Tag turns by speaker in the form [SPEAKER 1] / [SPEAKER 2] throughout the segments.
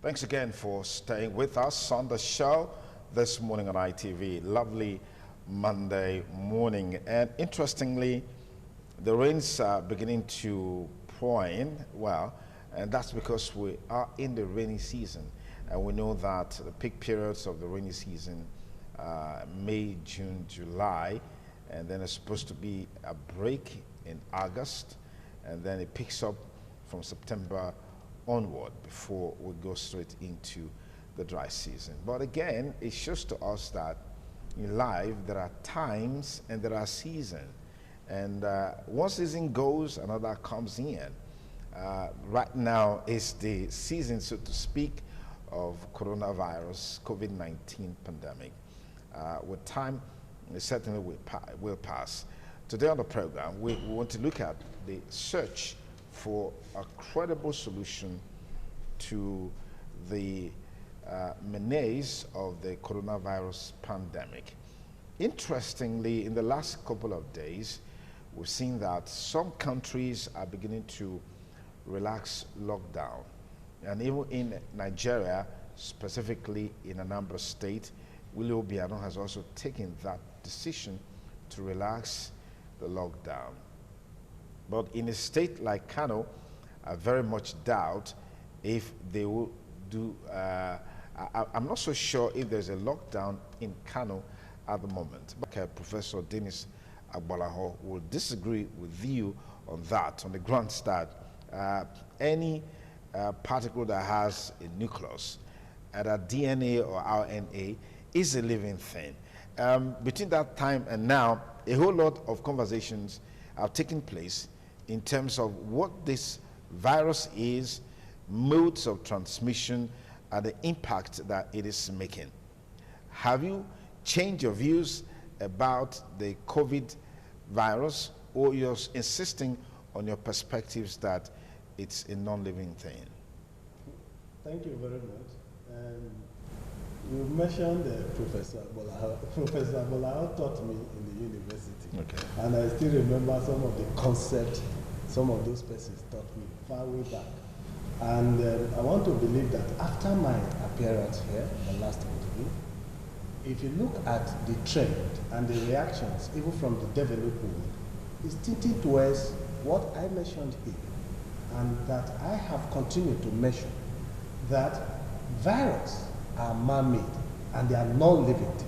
[SPEAKER 1] Thanks again for staying with us on the show this morning on ITV. Lovely Monday morning. And interestingly, the rains are beginning to pour in. Well, and that's because we are in the rainy season. And we know that the peak periods of the rainy season, May, June, July, and then it's supposed to be a break in August, and then it picks up from September onward before we go straight into the dry season. But again, it shows to us that in life there are times and there are seasons, and one season goes, another comes in. Right now is the season, so to speak, of coronavirus, COVID-19 pandemic. With time, it certainly will pass. Today on the program, we want to look at the search for a credible solution to the menace of the coronavirus pandemic. Interestingly, in the last couple of days, we've seen that some countries are beginning to relax lockdown. And even in Nigeria, specifically in Anambra State, Willie Obiano has also taken that decision to relax the lockdown. But in a state like Kano, I very much doubt if they will do, I'm not so sure if there's a lockdown in Kano at the moment. But Professor Dennis Agbalaho will disagree with you on that, on the grounds that any particle that has a nucleus, either DNA or RNA, is a living thing. Between that time and now, a whole lot of conversations have taken place in terms of what this virus is, modes of transmission, and the impact that it is making. Have you changed your views about the COVID virus, or you're insisting on your perspectives that it's a non-living thing?
[SPEAKER 2] Thank you very much. You mentioned Professor Agbalaho. Professor Agbalaho taught me in the university.
[SPEAKER 1] Okay.
[SPEAKER 2] And I still remember some of the concepts some of those persons taught me far way back. And I want to believe that after my appearance here, the last interview, if you look at the trend and the reactions, even from the developed world, it's tinted towards what I mentioned here, and that I have continued to mention, that viruses are man-made and they are non-living things.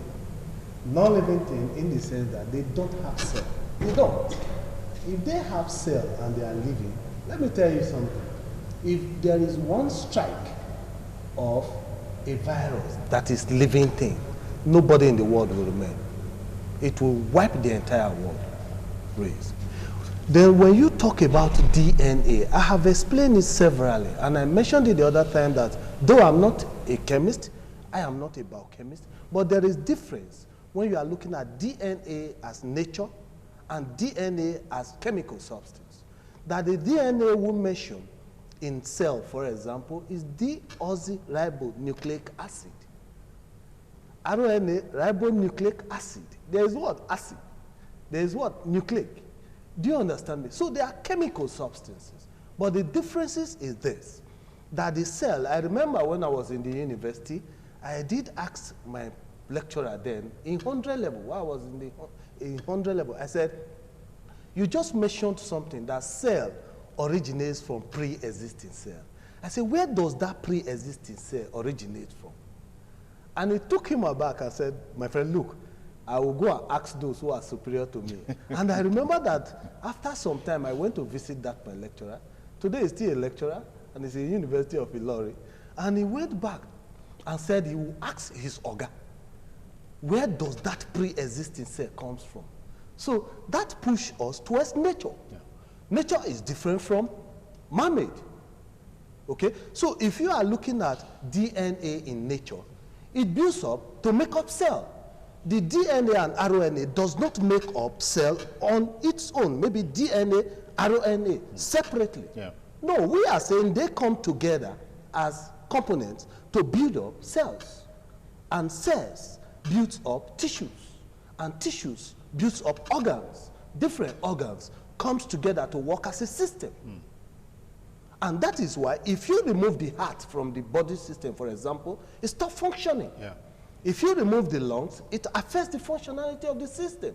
[SPEAKER 2] Non-living things in the sense that they don't have cell. They don't. If they have cell and they are living, let me tell you something. If there is one strike of a virus that is living thing, nobody in the world will remain. It will wipe the entire world race. Then when you talk about DNA, I have explained it severally, and I mentioned it the other time that though I'm not a chemist, I am not a biochemist, but there is difference when you are looking at DNA as nature and DNA as chemical substance. That the DNA we mention in cell, for example, is deoxyribonucleic acid. RNA, ribonucleic acid. There is what? Acid. There is what? Nucleic. Do you understand me? So they are chemical substances. But the differences is this, that the cell, I remember when I was in the university, I did ask my lecturer then, in 100 level, while I was in 100 level, I said, you just mentioned something, that cell originates from pre-existing cell. I said, where does that pre-existing cell originate from? And it took him aback. I said, my friend, look, I will go and ask those who are superior to me. And I remember that after some time, I went to visit that my lecturer. Today he's still a lecturer, and he's in the University of Ilori. And he went back and said he will ask his Oga, where does that pre-existing cell comes from? So that pushed us towards nature. Yeah. Nature is different from man-made. Okay? So if you are looking at DNA in nature, it builds up to make up cell. The DNA and RNA does not make up cell on its own. Maybe DNA, RNA separately. Yeah. No, we are saying they come together as components to build up cells. And cells builds up tissues. And tissues builds up organs. Different organs comes together to work as a system. And that is why if you remove the heart from the body system, for example, it stops functioning.
[SPEAKER 1] Yeah.
[SPEAKER 2] If you remove the lungs, it affects the functionality of the system.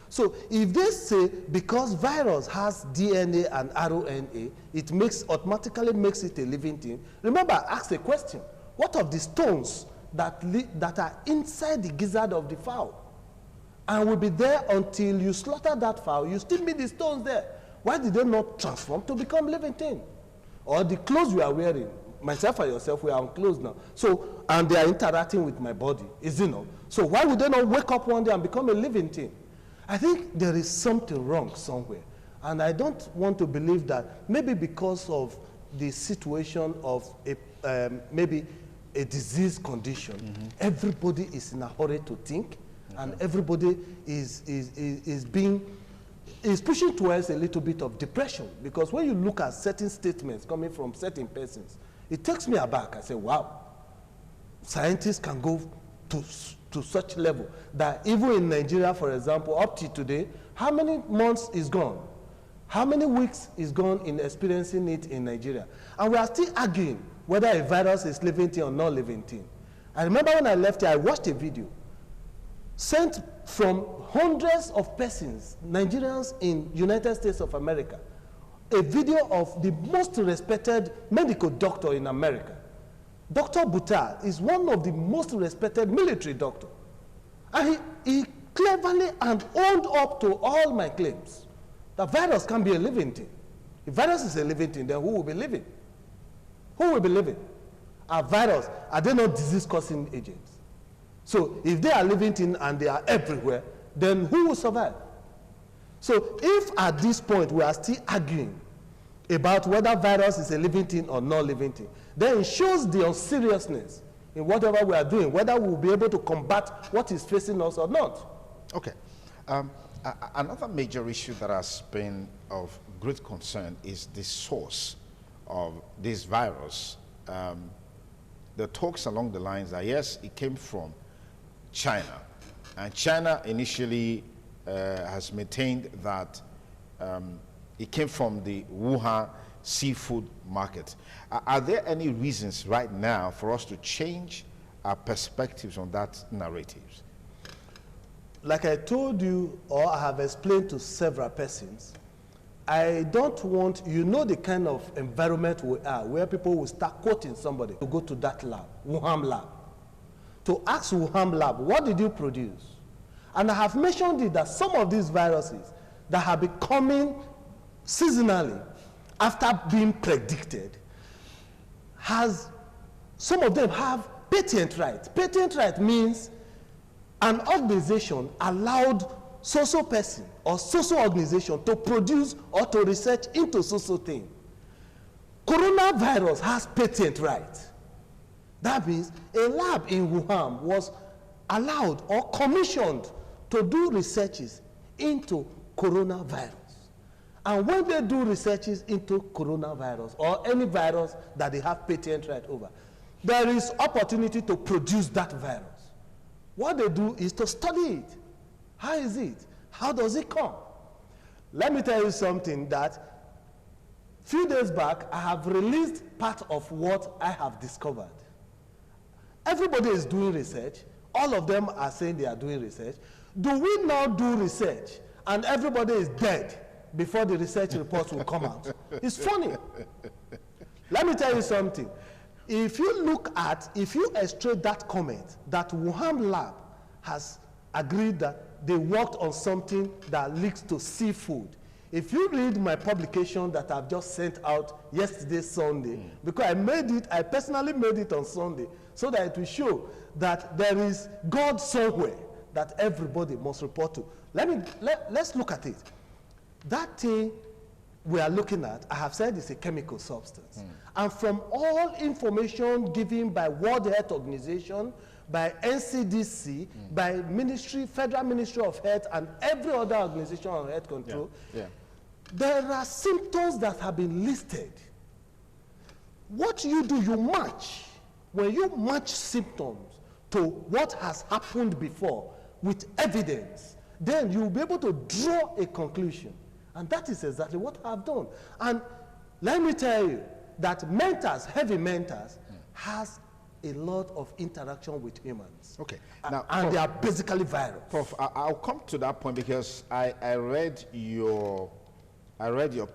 [SPEAKER 2] So if they say because virus has DNA and RNA, it automatically makes it a living thing, remember, ask the question, what of the stones that are inside the gizzard of the fowl? And will be there until you slaughter that fowl, you still meet the stones there. Why did they not transform to become living things? Or the clothes we are wearing, myself and yourself, we are on clothes now. So, and they are interacting with my body, is it not? So why would they not wake up one day and become a living thing? I think there is something wrong somewhere. And I don't want to believe that maybe because of the situation of maybe a disease condition, everybody is in a hurry to think, and everybody is pushing towards a little bit of depression. Because when you look at certain statements coming from certain persons, it takes me aback. I say, wow, scientists can go to such level that even in Nigeria, for example, up to today, how many months is gone? How many weeks is gone in experiencing it in Nigeria? And we are still arguing whether a virus is living thing or not living thing. I remember when I left here, I watched a video sent from hundreds of persons, Nigerians in United States of America, a video of the most respected medical doctor in America. Dr. Buttar is one of the most respected military doctors. And he cleverly and owned up to all my claims. The virus can be a living thing. If virus is a living thing, then who will be living? Who will be living? A virus, are they not disease-causing agents? So if they are living things and they are everywhere, then who will survive? So if at this point we are still arguing about whether virus is a living thing or not living thing, then it shows the unseriousness in whatever we are doing, whether we will be able to combat what is facing us or not.
[SPEAKER 1] Okay. Another major issue that has been of great concern is the source of this virus. The talks along the lines that, yes, it came from China. And China initially has maintained that it came from the Wuhan seafood market. Are there any reasons right now for us to change our perspectives on that narrative?
[SPEAKER 2] Like I told you, or I have explained to several persons, I don't want, you know the kind of environment we are, where people will start quoting somebody to go to that lab, Wuhan lab, to ask Wuhan lab, what did you produce? And I have mentioned it that some of these viruses that have been coming seasonally after being predicted, some of them have patent right. Patent right means an organization allowed so-so person or so-so organization to produce or to research into so-so thing. Coronavirus has patent right. That means a lab in Wuhan was allowed or commissioned to do researches into coronavirus. And when they do researches into coronavirus or any virus that they have patent right over, there is opportunity to produce that virus. What they do is to study it. How is it? How does it come? Let me tell you something that a few days back, I have released part of what I have discovered. Everybody is doing research. All of them are saying they are doing research. Do we now do research and everybody is dead before the research reports will come out? It's funny. Let me tell you something. If you extract that comment that Wuhan lab has agreed that they worked on something that leads to seafood. If you read my publication that I've just sent out yesterday, Sunday, because I personally made it on Sunday, so that it will show that there is God somewhere that everybody must report to. Let's look at it. That thing we are looking at, I have said, is a chemical substance. And from all information given by World Health Organization, by NCDC, by Federal Ministry of Health, and every other organization on health control, there are symptoms that have been listed. What you do, you match. When you match symptoms to what has happened before with evidence, then you'll be able to draw a conclusion. And that is exactly what I've done. And let me tell you, that mentals, heavy mentals, has a lot of interaction with humans.
[SPEAKER 1] Okay. Now,
[SPEAKER 2] and
[SPEAKER 1] Prof,
[SPEAKER 2] they are basically virus.
[SPEAKER 1] Prof, I'll come to that point because I read your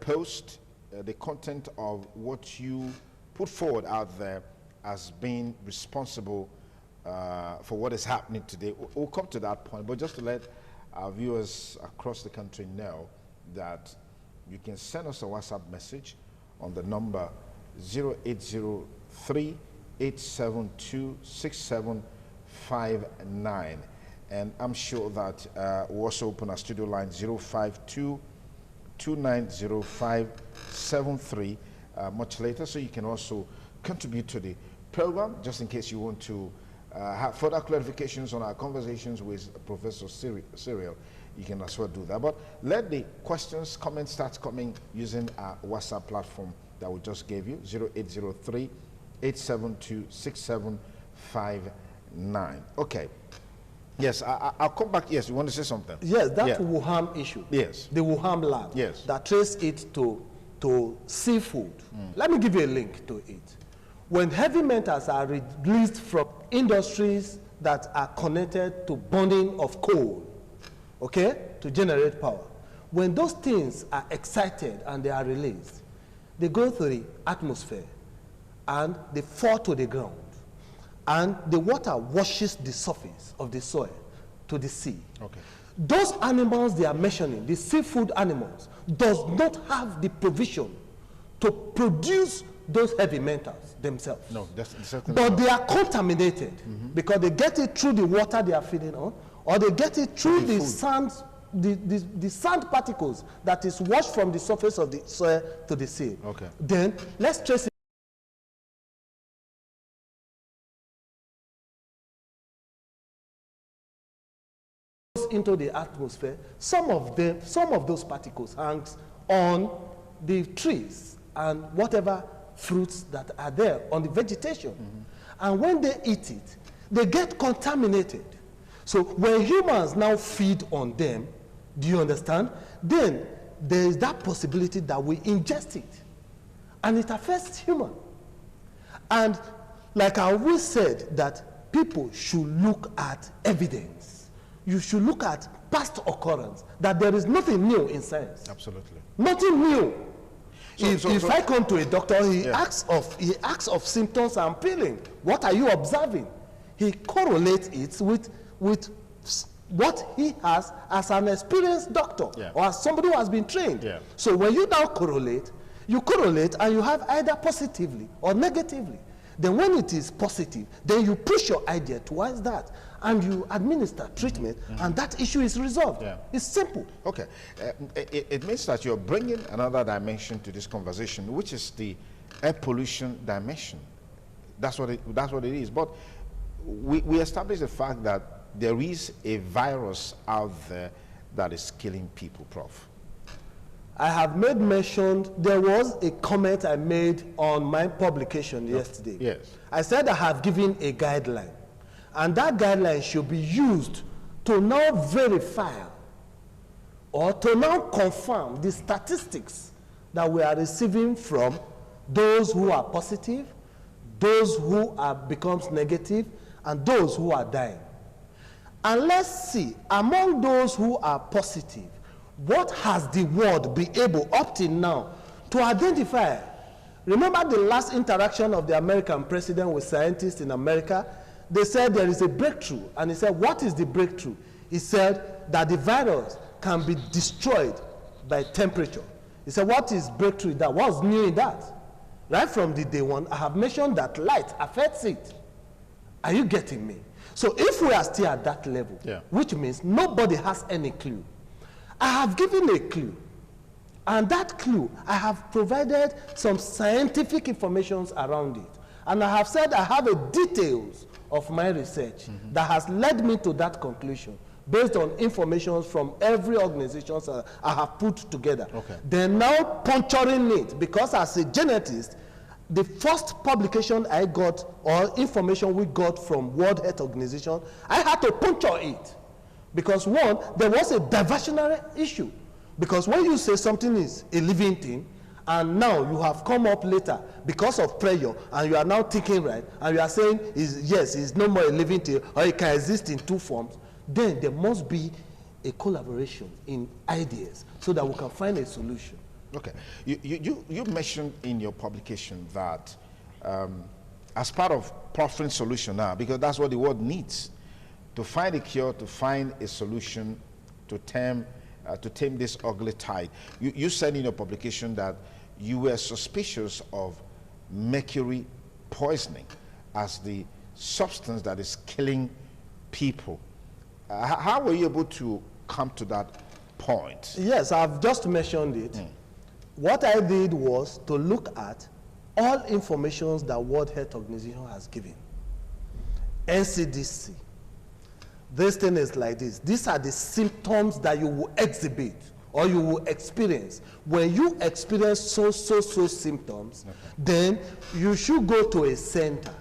[SPEAKER 1] post, the content of what you put forward out there as being responsible for what is happening today. We'll come to that point, but just to let our viewers across the country know that you can send us a WhatsApp message on the number 0803 872-6759, and I'm sure that we'll also open our studio line 052-290573 much later, so you can also contribute to the program, just in case you want to have further clarifications on our conversations with Professor Cyril. You can as well do that. But let the questions, comments start coming using our WhatsApp platform that we just gave you, 0803 872-6759. Okay. Yes, I'll come back. Yes, you want to say something?
[SPEAKER 2] Yes, that Wuhan issue.
[SPEAKER 1] Yes.
[SPEAKER 2] The Wuhan lab.
[SPEAKER 1] Yes.
[SPEAKER 2] That traced it to seafood. Let me give you a link to it. When heavy metals are released from industries that are connected to burning of coal, okay, to generate power, when those things are excited and they are released, they go through the atmosphere and they fall to the ground, and the water washes the surface of the soil to the sea.
[SPEAKER 1] Okay.
[SPEAKER 2] Those animals they are mentioning, the seafood animals, does not have the provision to produce those heavy metals themselves.
[SPEAKER 1] No, that's certainly
[SPEAKER 2] but
[SPEAKER 1] not.
[SPEAKER 2] they are contaminated because they get it through the water they are feeding on, or they get it through the sand, the sand particles that is washed from the surface of the soil to the sea.
[SPEAKER 1] Okay.
[SPEAKER 2] Then let's trace it into the atmosphere. Some of those particles hangs on the trees and whatever fruits that are there on the vegetation. And when they eat it, they get contaminated. So when humans now feed on them, do you understand? Then there is that possibility that we ingest it, and it affects human. And like I always said, that people should look at evidence. You should look at past occurrence, that there is nothing new in science.
[SPEAKER 1] Absolutely.
[SPEAKER 2] Nothing new.
[SPEAKER 1] So
[SPEAKER 2] if I come to a doctor, he asks of symptoms I'm feeling. What are you observing? He correlates it with what he has as an experienced doctor or as somebody who has been trained. So when you now correlate, and you have either positively or negatively. Then when it is positive, then you push your idea towards that, and you administer treatment, and that issue is resolved. It's simple.
[SPEAKER 1] Okay. It means that you're bringing another dimension to this conversation, which is the air pollution dimension. That's what it is. But we established the fact that there is a virus out there that is killing people, Prof.
[SPEAKER 2] I have made mention, there was a comment I made on my publication yesterday.
[SPEAKER 1] Yes.
[SPEAKER 2] I said I have given a guideline, and that guideline should be used to now verify or to now confirm the statistics that we are receiving from those who are positive, those who becomes negative, and those who are dying. And let's see, among those who are positive, what has the world been able up till now to identify? Remember the last interaction of the American president with scientists in America? They said there is a breakthrough, and he said, what is the breakthrough? He said that the virus can be destroyed by temperature. He said, what is breakthrough? That was new in that. Right from the day one, I have mentioned that light affects it. Are you getting me? So if we are still at that level, which means nobody has any clue, I have given a clue, and that clue, I have provided some scientific information around it, and I have said I have a details of my research that has led me to that conclusion based on information from every organization I have put together. They're now puncturing it, because as a genetist, the first publication I got or information we got from World Health Organization, I had to puncture it. Because one, there was a diversionary issue. Because when you say something is a living thing, and now you have come up later because of pressure, and you are now thinking right, and you are saying, yes, it's no more a living thing, or it can exist in two forms, then there must be a collaboration in ideas so that we can find a solution.
[SPEAKER 1] Okay. You mentioned in your publication that as part of proffering solution now, because that's what the world needs, to find a cure, to find a solution to tame this ugly tide. You said in your publication that you were suspicious of mercury poisoning as the substance that is killing people. How were you able to come to that point?
[SPEAKER 2] Yes, I've just mentioned it. What I did was to look at all information that World Health Organization has given. NCDC. This thing is like this. These are the symptoms that you will exhibit or you will experience. When you experience so symptoms, then you should go to a center.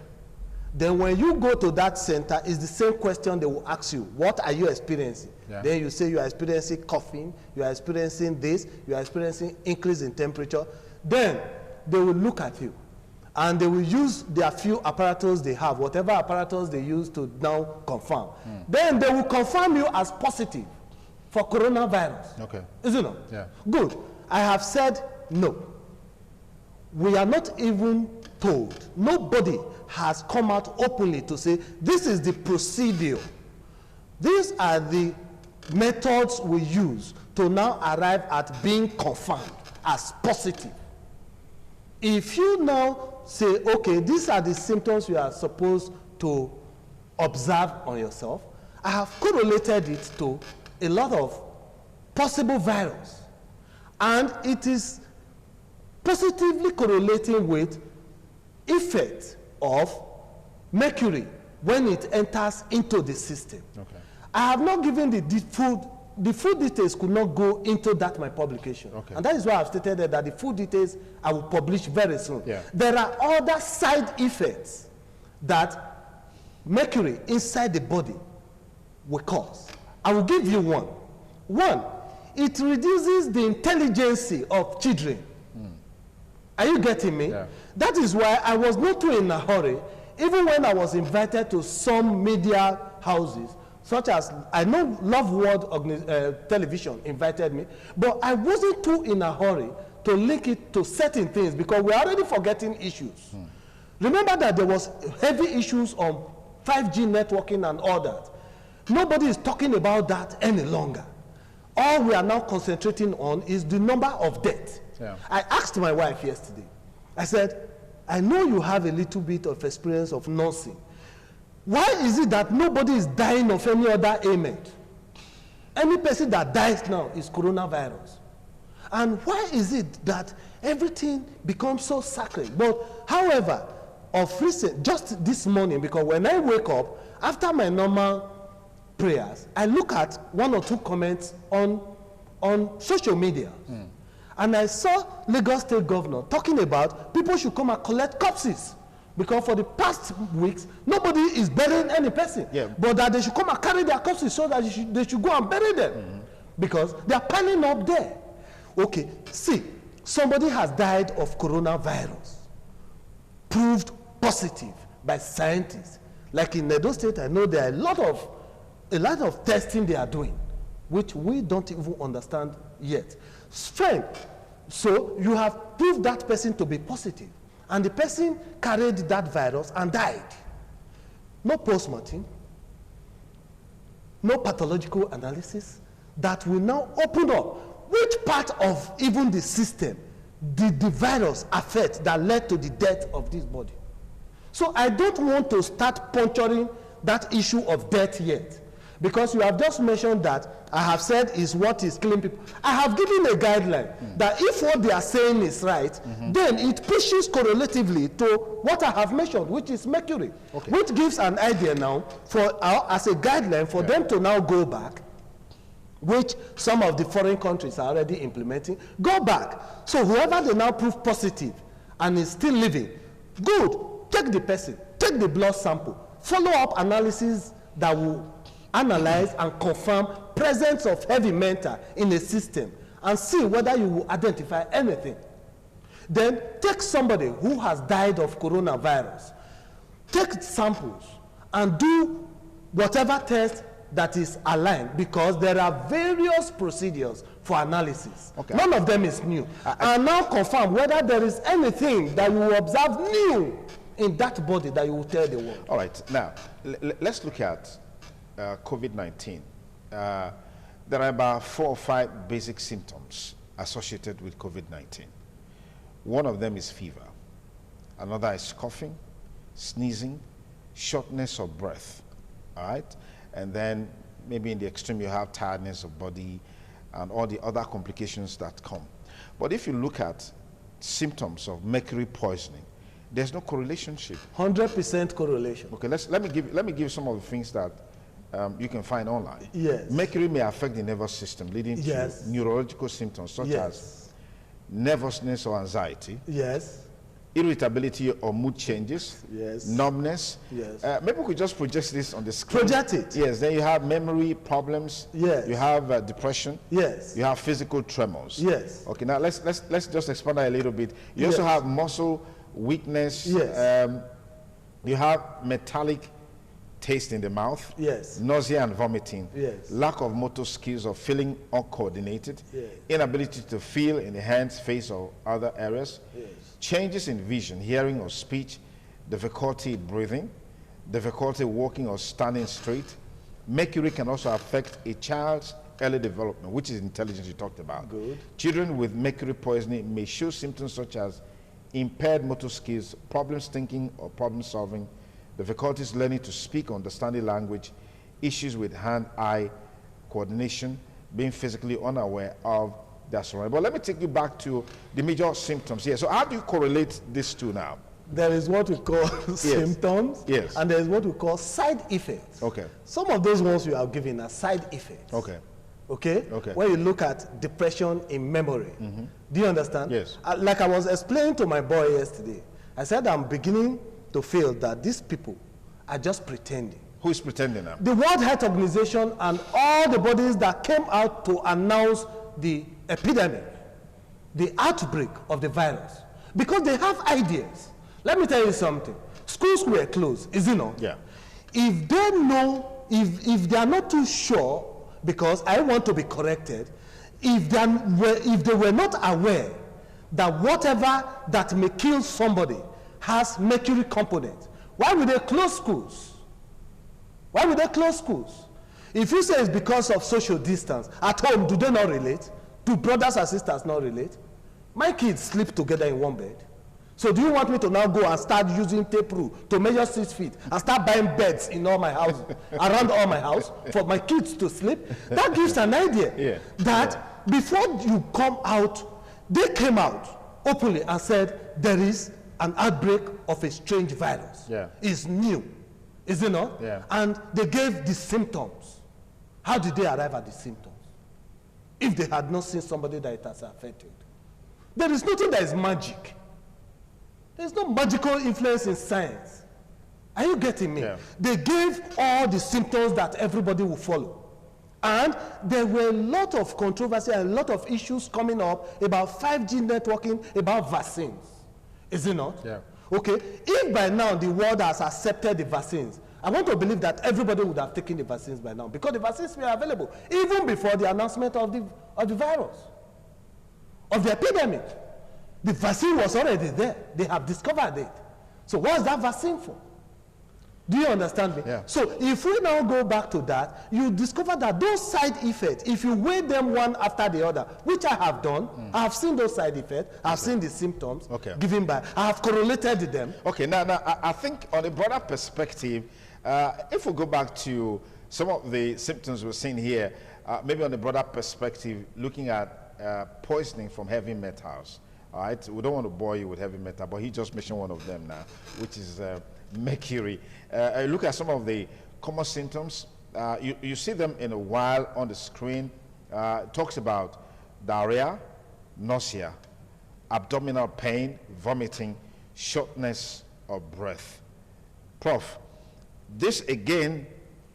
[SPEAKER 2] Then when you go to that center, it's the same question they will ask you. What are you experiencing? Yeah. Then you say you are experiencing coughing, you are experiencing this, you are experiencing increase in temperature. Then they will look at you and they will use their few apparatus they have, whatever apparatus they use to now confirm. Then they will confirm you as positive for coronavirus.
[SPEAKER 1] Okay.
[SPEAKER 2] Isn't it?
[SPEAKER 1] Yeah.
[SPEAKER 2] Good. I have said no. We are not even told. Nobody has come out openly to say this is the procedure. These are the methods we use to now arrive at being confirmed as positive. If you now say, okay, these are the symptoms you are supposed to observe on yourself, I have correlated it to a lot of possible virus. And it is positively correlating with effect of mercury when it enters into the system. Okay. I have not given the full details could not go into that my publication. Okay. And that is why I've stated that the full details I will publish very soon. Yeah. There are other side effects that mercury inside the body will cause. I will give you one. One, it reduces the intelligence of children. Are you getting me? Yeah. That is why I was not too in a hurry, even when I was invited to some media houses, such as, I know Love World Television invited me, but I wasn't too in a hurry to link it to certain things because we're already forgetting issues. Remember that there was heavy issues on 5G networking and all that. Nobody is talking about that any longer. All we are now concentrating on is the number of deaths. Yeah. I asked my wife yesterday, I said, I know you have a little bit of experience of nursing. Why is it that nobody is dying of any other ailment? Any person that dies now is coronavirus. And why is it that everything becomes so sacred? But however, of recent, just this morning, because when I wake up, after my normal prayers, I look at one or two comments on social media. And I saw Lagos State Governor talking about people should come and collect corpses. Because for the past weeks, nobody is burying any person. Yeah. But that they should come and carry their corpses so that they should go and bury them. Because they are piling up there. Okay, see, somebody has died of coronavirus. Proved positive by scientists. Like in Edo State, I know there are a lot of testing they are doing, which we don't even understand yet. Strength. So you have proved that person to be positive. And the person carried that virus and died. No post-mortem, no pathological analysis that will now open up which part of even the system did the virus affect that led to the death of this body. So I don't want to start puncturing that issue of death yet. Because you have just mentioned that I have said is what is killing people. I have given a guideline that if what they are saying is right, then it pushes correlatively to what I have mentioned, which is mercury, which gives an idea now for as a guideline for them to now go back, which some of the foreign countries are already implementing. Go back. So whoever they now prove positive and is still living, good, take the person, take the blood sample, follow up analysis that will analyze and confirm presence of heavy metal in a system and see whether you will identify anything. Then take somebody who has died of coronavirus, take samples and do whatever test that is aligned, because there are various procedures for analysis.
[SPEAKER 1] Okay.
[SPEAKER 2] None of them is new. And now confirm whether there is anything that you will observe new in that body that you will tell the world.
[SPEAKER 1] All right. Now, let's look at COVID-19. There are about 4 or 5 basic symptoms associated with COVID-19. One of them is fever. Another is coughing, sneezing, shortness of breath. All right? And then maybe in the extreme you have tiredness of body and all the other complications that come. But if you look at symptoms of mercury poisoning, there's no correlation.
[SPEAKER 2] 100% correlation.
[SPEAKER 1] Okay, let me give some of the things that you can find online.
[SPEAKER 2] Yes.
[SPEAKER 1] Mercury may affect the nervous system, leading to neurological symptoms such as nervousness or anxiety.
[SPEAKER 2] Yes.
[SPEAKER 1] Irritability or mood changes.
[SPEAKER 2] Yes.
[SPEAKER 1] Numbness.
[SPEAKER 2] Yes.
[SPEAKER 1] Maybe we could just project this on the screen.
[SPEAKER 2] Project it.
[SPEAKER 1] Yes. Then you have memory problems.
[SPEAKER 2] Yes.
[SPEAKER 1] You have depression.
[SPEAKER 2] Yes.
[SPEAKER 1] You have physical tremors.
[SPEAKER 2] Yes.
[SPEAKER 1] Okay. Now let's just expand that a little bit. You also have muscle weakness.
[SPEAKER 2] Yes.
[SPEAKER 1] You have metallic taste in the mouth.
[SPEAKER 2] Yes.
[SPEAKER 1] Nausea and vomiting.
[SPEAKER 2] Yes.
[SPEAKER 1] Lack of motor skills or feeling uncoordinated.
[SPEAKER 2] Yes.
[SPEAKER 1] Inability to feel in the hands, face, or other areas.
[SPEAKER 2] Yes.
[SPEAKER 1] Changes in vision, hearing, or speech. Difficulty breathing. Difficulty walking or standing straight. Mercury can also affect a child's early development, which is intelligence you talked about.
[SPEAKER 2] Good.
[SPEAKER 1] Children with mercury poisoning may show symptoms such as impaired motor skills, problems thinking or problem solving, difficulties learning to speak or understanding language, issues with hand-eye coordination, being physically unaware of their surroundings. But let me take you back to the major symptoms here. So how do you correlate these two now?
[SPEAKER 2] There is what we call symptoms,
[SPEAKER 1] Yes.
[SPEAKER 2] and there is what we call side effects.
[SPEAKER 1] Okay.
[SPEAKER 2] Some of those ones we are given as side effects.
[SPEAKER 1] Okay.
[SPEAKER 2] Okay?
[SPEAKER 1] Okay.
[SPEAKER 2] When you look at depression in memory, do you understand?
[SPEAKER 1] Yes.
[SPEAKER 2] Like I was explaining to my boy yesterday, I said I'm beginning to feel that these people are just pretending.
[SPEAKER 1] Who is pretending now?
[SPEAKER 2] The World Health Organization and all the bodies that came out to announce the epidemic, the outbreak of the virus, because they have ideas. Let me tell you something. Schools were closed, is it not?
[SPEAKER 1] Yeah.
[SPEAKER 2] If they know, if they are not too sure, because I want to be corrected, if they were not aware that whatever that may kill somebody has mercury component, why would they close schools? Why would they close schools? If you say it's because of social distance, at home, do they not relate? Do brothers and sisters not relate? My kids sleep together in one bed. So do you want me to now go and start using tape rule to measure 6 feet and start buying beds in all my house, around all my house, for my kids to sleep? That gives an idea that before you come out, they came out openly and said there is an outbreak of a strange virus.
[SPEAKER 1] Yeah.
[SPEAKER 2] It's new, is it not?
[SPEAKER 1] Yeah.
[SPEAKER 2] And they gave the symptoms. How did they arrive at the symptoms? If they had not seen somebody that it has affected. There is nothing that is magic. There's no magical influence in science. Are you getting me?
[SPEAKER 1] Yeah.
[SPEAKER 2] They gave all the symptoms that everybody will follow. And there were a lot of controversy and a lot of issues coming up about 5G networking, about vaccines. Is it not?
[SPEAKER 1] Yeah.
[SPEAKER 2] Okay. If by now the world has accepted the vaccines, I want to believe that everybody would have taken the vaccines by now, because the vaccines were available even before the announcement of the virus, of the epidemic. The vaccine was already there. They have discovered it. So what's that vaccine for? Do you understand me?
[SPEAKER 1] Yeah.
[SPEAKER 2] So if we now go back to that, you discover that those side effects, if you weigh them one after the other, which I have done, I have seen those side effects, I have seen the symptoms given by, I have correlated them.
[SPEAKER 1] Okay, now I think on a broader perspective, if we go back to some of the symptoms we're seeing here, maybe on a broader perspective, looking at poisoning from heavy metals. All right, we don't want to bore you with heavy metal, but he just mentioned one of them now, which is mercury. Look at some of the common symptoms. You see them in a while on the screen. It talks about diarrhea, nausea, abdominal pain, vomiting, shortness of breath. Prof, this again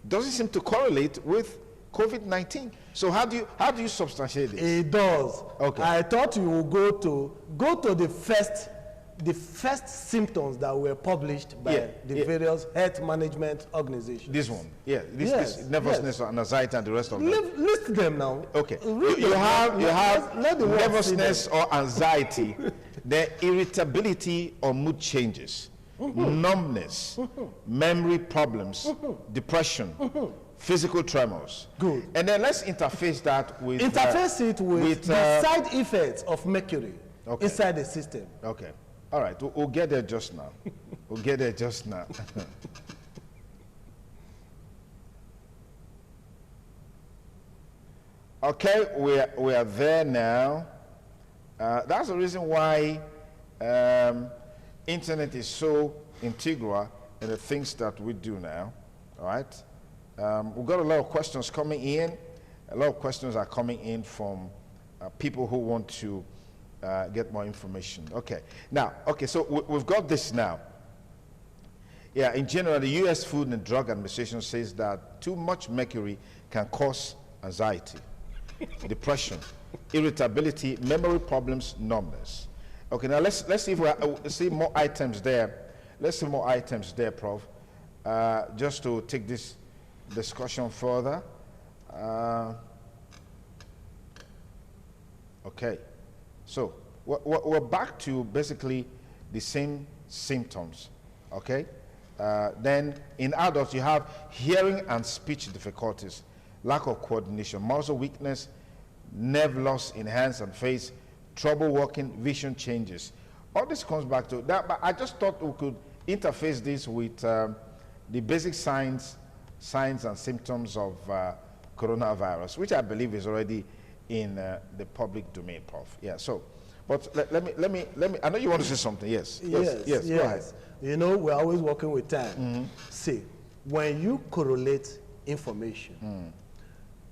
[SPEAKER 1] doesn't seem to correlate with COVID-19. So how do you substantiate this?
[SPEAKER 2] It does.
[SPEAKER 1] Okay.
[SPEAKER 2] I thought you would go to the first symptoms that were published by the various health management organizations.
[SPEAKER 1] This one, this nervousness and anxiety and the rest of them.
[SPEAKER 2] List them now.
[SPEAKER 1] Okay. You have nervousness or anxiety, the irritability or mood changes, numbness, memory problems, depression, physical tremors.
[SPEAKER 2] Good.
[SPEAKER 1] And then let's interface that with
[SPEAKER 2] the side effects of mercury inside the system.
[SPEAKER 1] Okay. All right. We'll get there just now. We'll get there just now. Okay, we are there now. That's the reason why internet is so integral in the things that we do now. All right. We've got a lot of questions coming in. A lot of questions are coming in from people who want to get more information. Okay. Now, so we've got this now. Yeah, in general, the U.S. Food and Drug Administration says that too much mercury can cause anxiety, depression, irritability, memory problems, numbness. Okay, now let's see if we see more items there. Let's see more items there, Prof. Just to take this discussion further. Okay, so we're back to basically the same symptoms. Okay, then in adults you have hearing and speech difficulties, lack of coordination, muscle weakness, nerve loss in hands and face, trouble walking, vision changes. All this comes back to that, but I just thought we could interface this with the basic signs and symptoms of coronavirus, which I believe is already in the public domain, Prof. Yeah. So, but let me. I know you want to say something. Yes. Yes. Go ahead.
[SPEAKER 2] You know, we're always working with time. See, when you correlate information,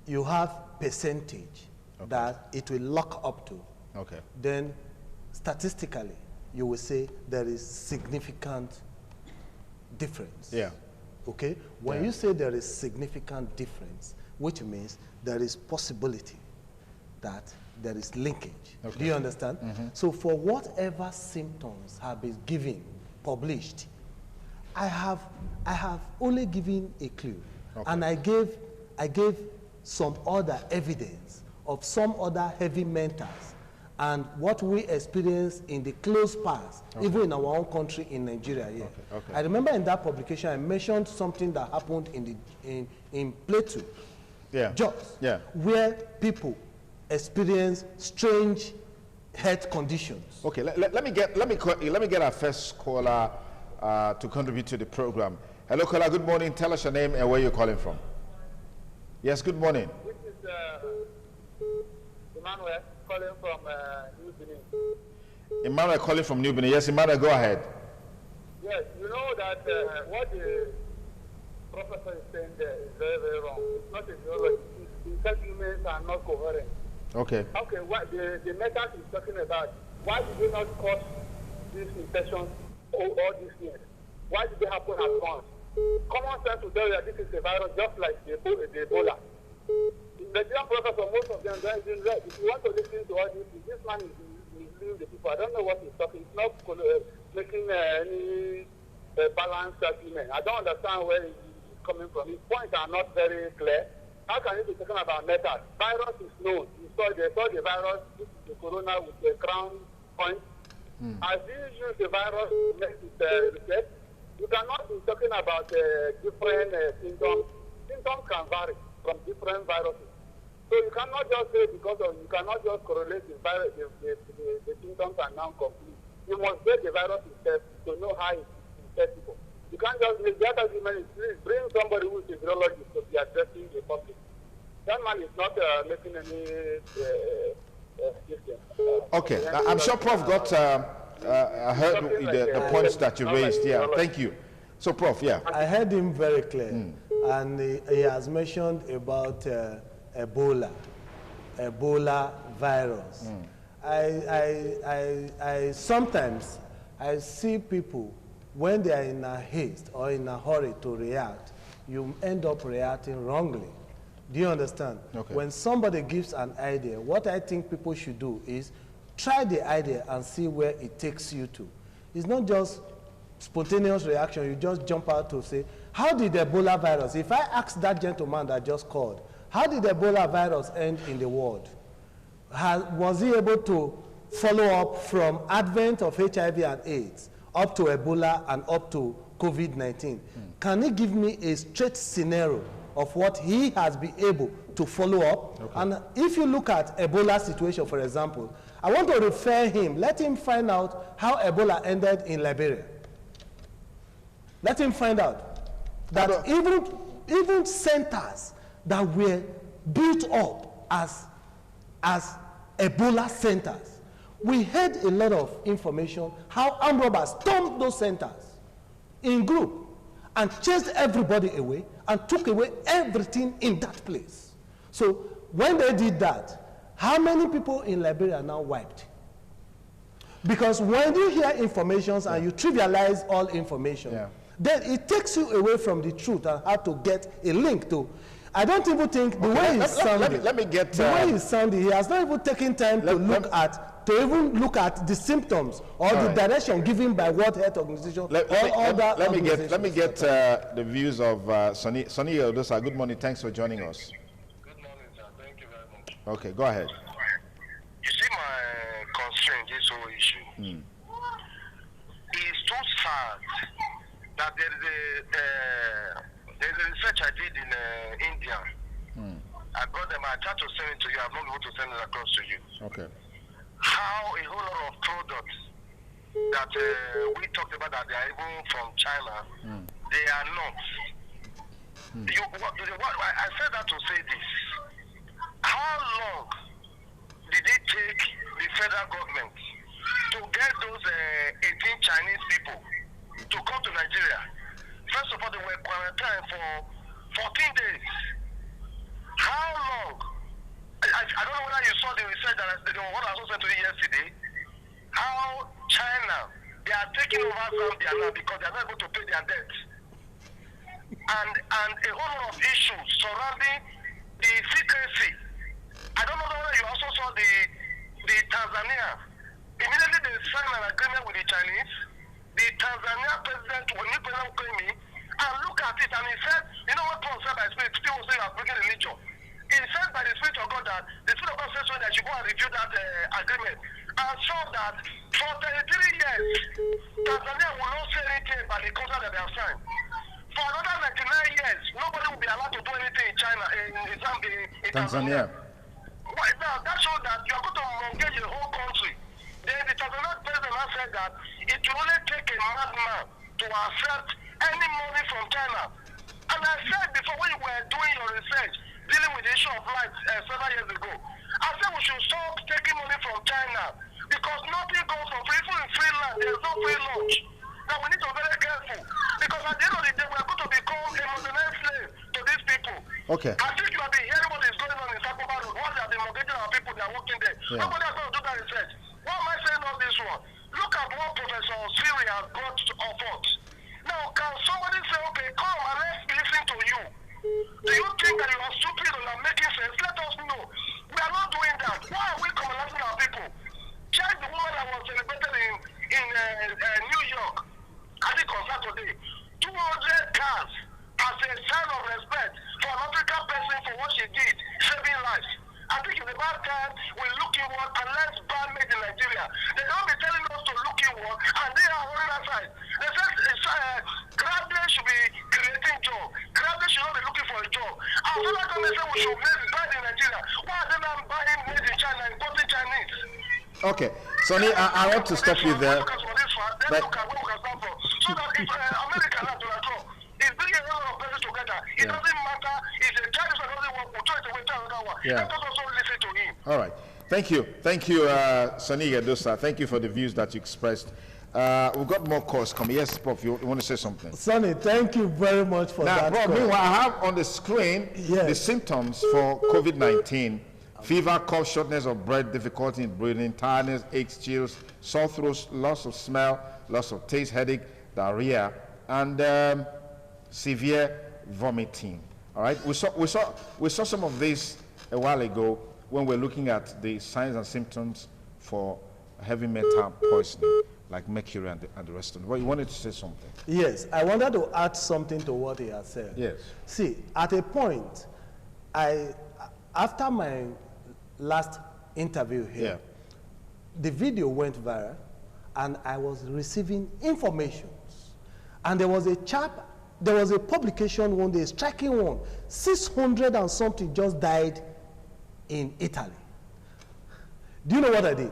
[SPEAKER 2] you have percentage that it will lock up to.
[SPEAKER 1] Okay.
[SPEAKER 2] Then, statistically, you will say there is significant difference.
[SPEAKER 1] Yeah.
[SPEAKER 2] Okay? When you say there is significant difference, which means there is possibility that there is linkage. Okay. Do you understand? So for whatever symptoms have been given, published, I have only given a clue. Okay. And I gave some other evidence of some other heavy metals and what we experienced in the close past, even in our own country in Nigeria. Yeah. I remember in that publication I mentioned something that happened in Plateau, Jos, where people experience strange health conditions.
[SPEAKER 1] Okay, let me get our first caller to contribute to the program. Hello, caller. Good morning. Tell us your name and where you're calling from. Yes, good morning.
[SPEAKER 3] This is Emmanuel calling from New Benin.
[SPEAKER 1] Emmanuel calling from New Benin. Yes, Emmanuel, go ahead.
[SPEAKER 3] Yes, you know that what the professor is saying there is very, very wrong. It's not a theology. The arguments are not coherent.
[SPEAKER 1] Okay.
[SPEAKER 3] Okay, what the method is talking about, why did they not cause these infections all these years? Why did they happen at once? Common sense will tell you that this is a virus just like the Ebola. The young professor, most of them, if you want to listen to all this man is misleading the people. I don't know what he's talking. It's not making any balanced argument. I don't understand where he's coming from. His points are not very clear. How can you be talking about method? Virus is known. They saw the virus, this is the corona with the crown point. As you use the virus to make it research, you cannot be talking about different symptoms. Symptoms can vary from different viruses. So you cannot just say you cannot just correlate the virus, the symptoms are non-complete. You must get the virus itself to know how it's infectible. You can't just make that argument. Please bring somebody who is a virologist to be addressing the public. That man is not making any
[SPEAKER 1] okay, I'm sure Prof got I heard the points that you raised. Yeah, thank you. So, Prof, yeah.
[SPEAKER 2] I heard him very clear, and he has mentioned about Ebola virus. I sometimes I see people when they are in a haste or in a hurry to react, you end up reacting wrongly. Do you understand?
[SPEAKER 1] Okay.
[SPEAKER 2] When somebody gives an idea, what I think people should do is try the idea and see where it takes you to. It's not just spontaneous reaction. You just jump out to say, how did the Ebola virus, if I ask that gentleman that just called, how did the Ebola virus end in the world? Was he able to follow up from advent of HIV and AIDS up to Ebola and up to COVID-19? Can he give me a straight scenario of what he has been able to follow up? Okay. And if you look at Ebola situation, for example, I want to refer him, let him find out how Ebola ended in Liberia. Let him find out that even centers that were built up as Ebola centers, we had a lot of information how armed robbers stormed those centers in group and chased everybody away and took away everything in that place. So when they did that, how many people in Liberia are now wiped? Because when you hear information and you trivialize all information, then it takes you away from the truth and how to get a link to. I don't even think the way he's sounding,
[SPEAKER 1] let me get
[SPEAKER 2] the way he's sounding, he has not even taken time to look at the symptoms or the direction given by World Health Organization.
[SPEAKER 1] Let me get the views of Sonny Eldosa. Good morning. Thanks for joining us.
[SPEAKER 4] Good morning, sir. Thank you very much.
[SPEAKER 1] Okay, go ahead.
[SPEAKER 4] You see my constraint, this whole issue. It's too sad that there's a research I did in India. I brought them, I tried to send it to you. I'm not able to send it across to you. Okay. How a whole lot of products that we talked about that they are even from China, they are not. I said that to say this. How long did it take the federal government to get those 18 Chinese people to come to Nigeria? First of all, they were quarantined for 14 days. How long? I don't know whether you saw the research that what I also sent to you yesterday. How China, they are taking over Zambia now because they are not able to pay their debt. And a whole lot of issues surrounding the secrecy. I don't know whether you also saw the Tanzania. Immediately they signed an agreement with the Chinese. The Tanzania president, when he came in, and look at it, and he said, you know what Paul said by spirit, people say you are breaking religion. He said by the Spirit of God that the Spirit of God says so that you go and review that agreement. And saw that for 33 years, Tanzania will not say anything about the contract that they have signed. For another 99 years, nobody will be allowed to do anything in China, in Tanzania. Right now, that shows that you are going to engage the whole country. Then the Tanzanian president has said that it will only take a madman to accept any money from China. And I said before when you were doing your research, dealing with the issue of light several years ago, I said we should stop taking money from China because nothing goes for free. Even in free land, there's no free lunch. Now we need to be very careful because at the end of the day, we are going to become a modernized slave to these people.
[SPEAKER 1] Okay.
[SPEAKER 4] I think you have been hearing what is going on in Sakoba Road. What they have been mortgaging our people that are working there. Nobody has going to do that research. Why am I saying all this one? Look at what Professor Siri has got of us. Now, can somebody say, okay, come and let's listen to you? Do you think that you are stupid or not making sense? Let us know. We are not doing that. Why are we colonizing our people? Check the woman that was celebrated in New York. I think on Saturday. 200 cars as a sign of respect for an African person for what she did, saving lives. I think it's about time we look inward and let's ban made in Nigeria. They don't be telling us to look inward and they are on that side. They said graduates should be creating job. Graduates should not be looking for a job. Our federal government said we should make bad in Nigeria. Why are they not buying made in China, importing Chinese?
[SPEAKER 1] Okay, Sonny, I want to stop you there.
[SPEAKER 4] But so that if America has to control, it's bringing a lot of places together. It doesn't matter if the Chinese are doesn't work, we'll try to wait another one. Let us also listen to him.
[SPEAKER 1] All right. Thank you, Sonny Edosa. Thank you for the views that you expressed. We've got more calls coming. Yes, Prof, you want to say something?
[SPEAKER 2] Sonny, thank you very much for that.
[SPEAKER 1] Now, Prof, meanwhile, I have on the screen the symptoms for COVID-19. Fever, cough, shortness of breath, difficulty in breathing, tiredness, aches, chills, sore throat, loss of smell, loss of taste, headache, diarrhea, and severe vomiting. All right, we saw some of this a while ago when we're looking at the signs and symptoms for heavy metal poisoning, like mercury and the rest of it. Well, you wanted to say something?
[SPEAKER 2] Yes, I wanted to add something to what he has said.
[SPEAKER 1] Yes.
[SPEAKER 2] See, at a point, after my last interview here, the video went viral, and I was receiving informations. And there was a publication one day, striking one, 600 and something just died in Italy. Do you know what I did?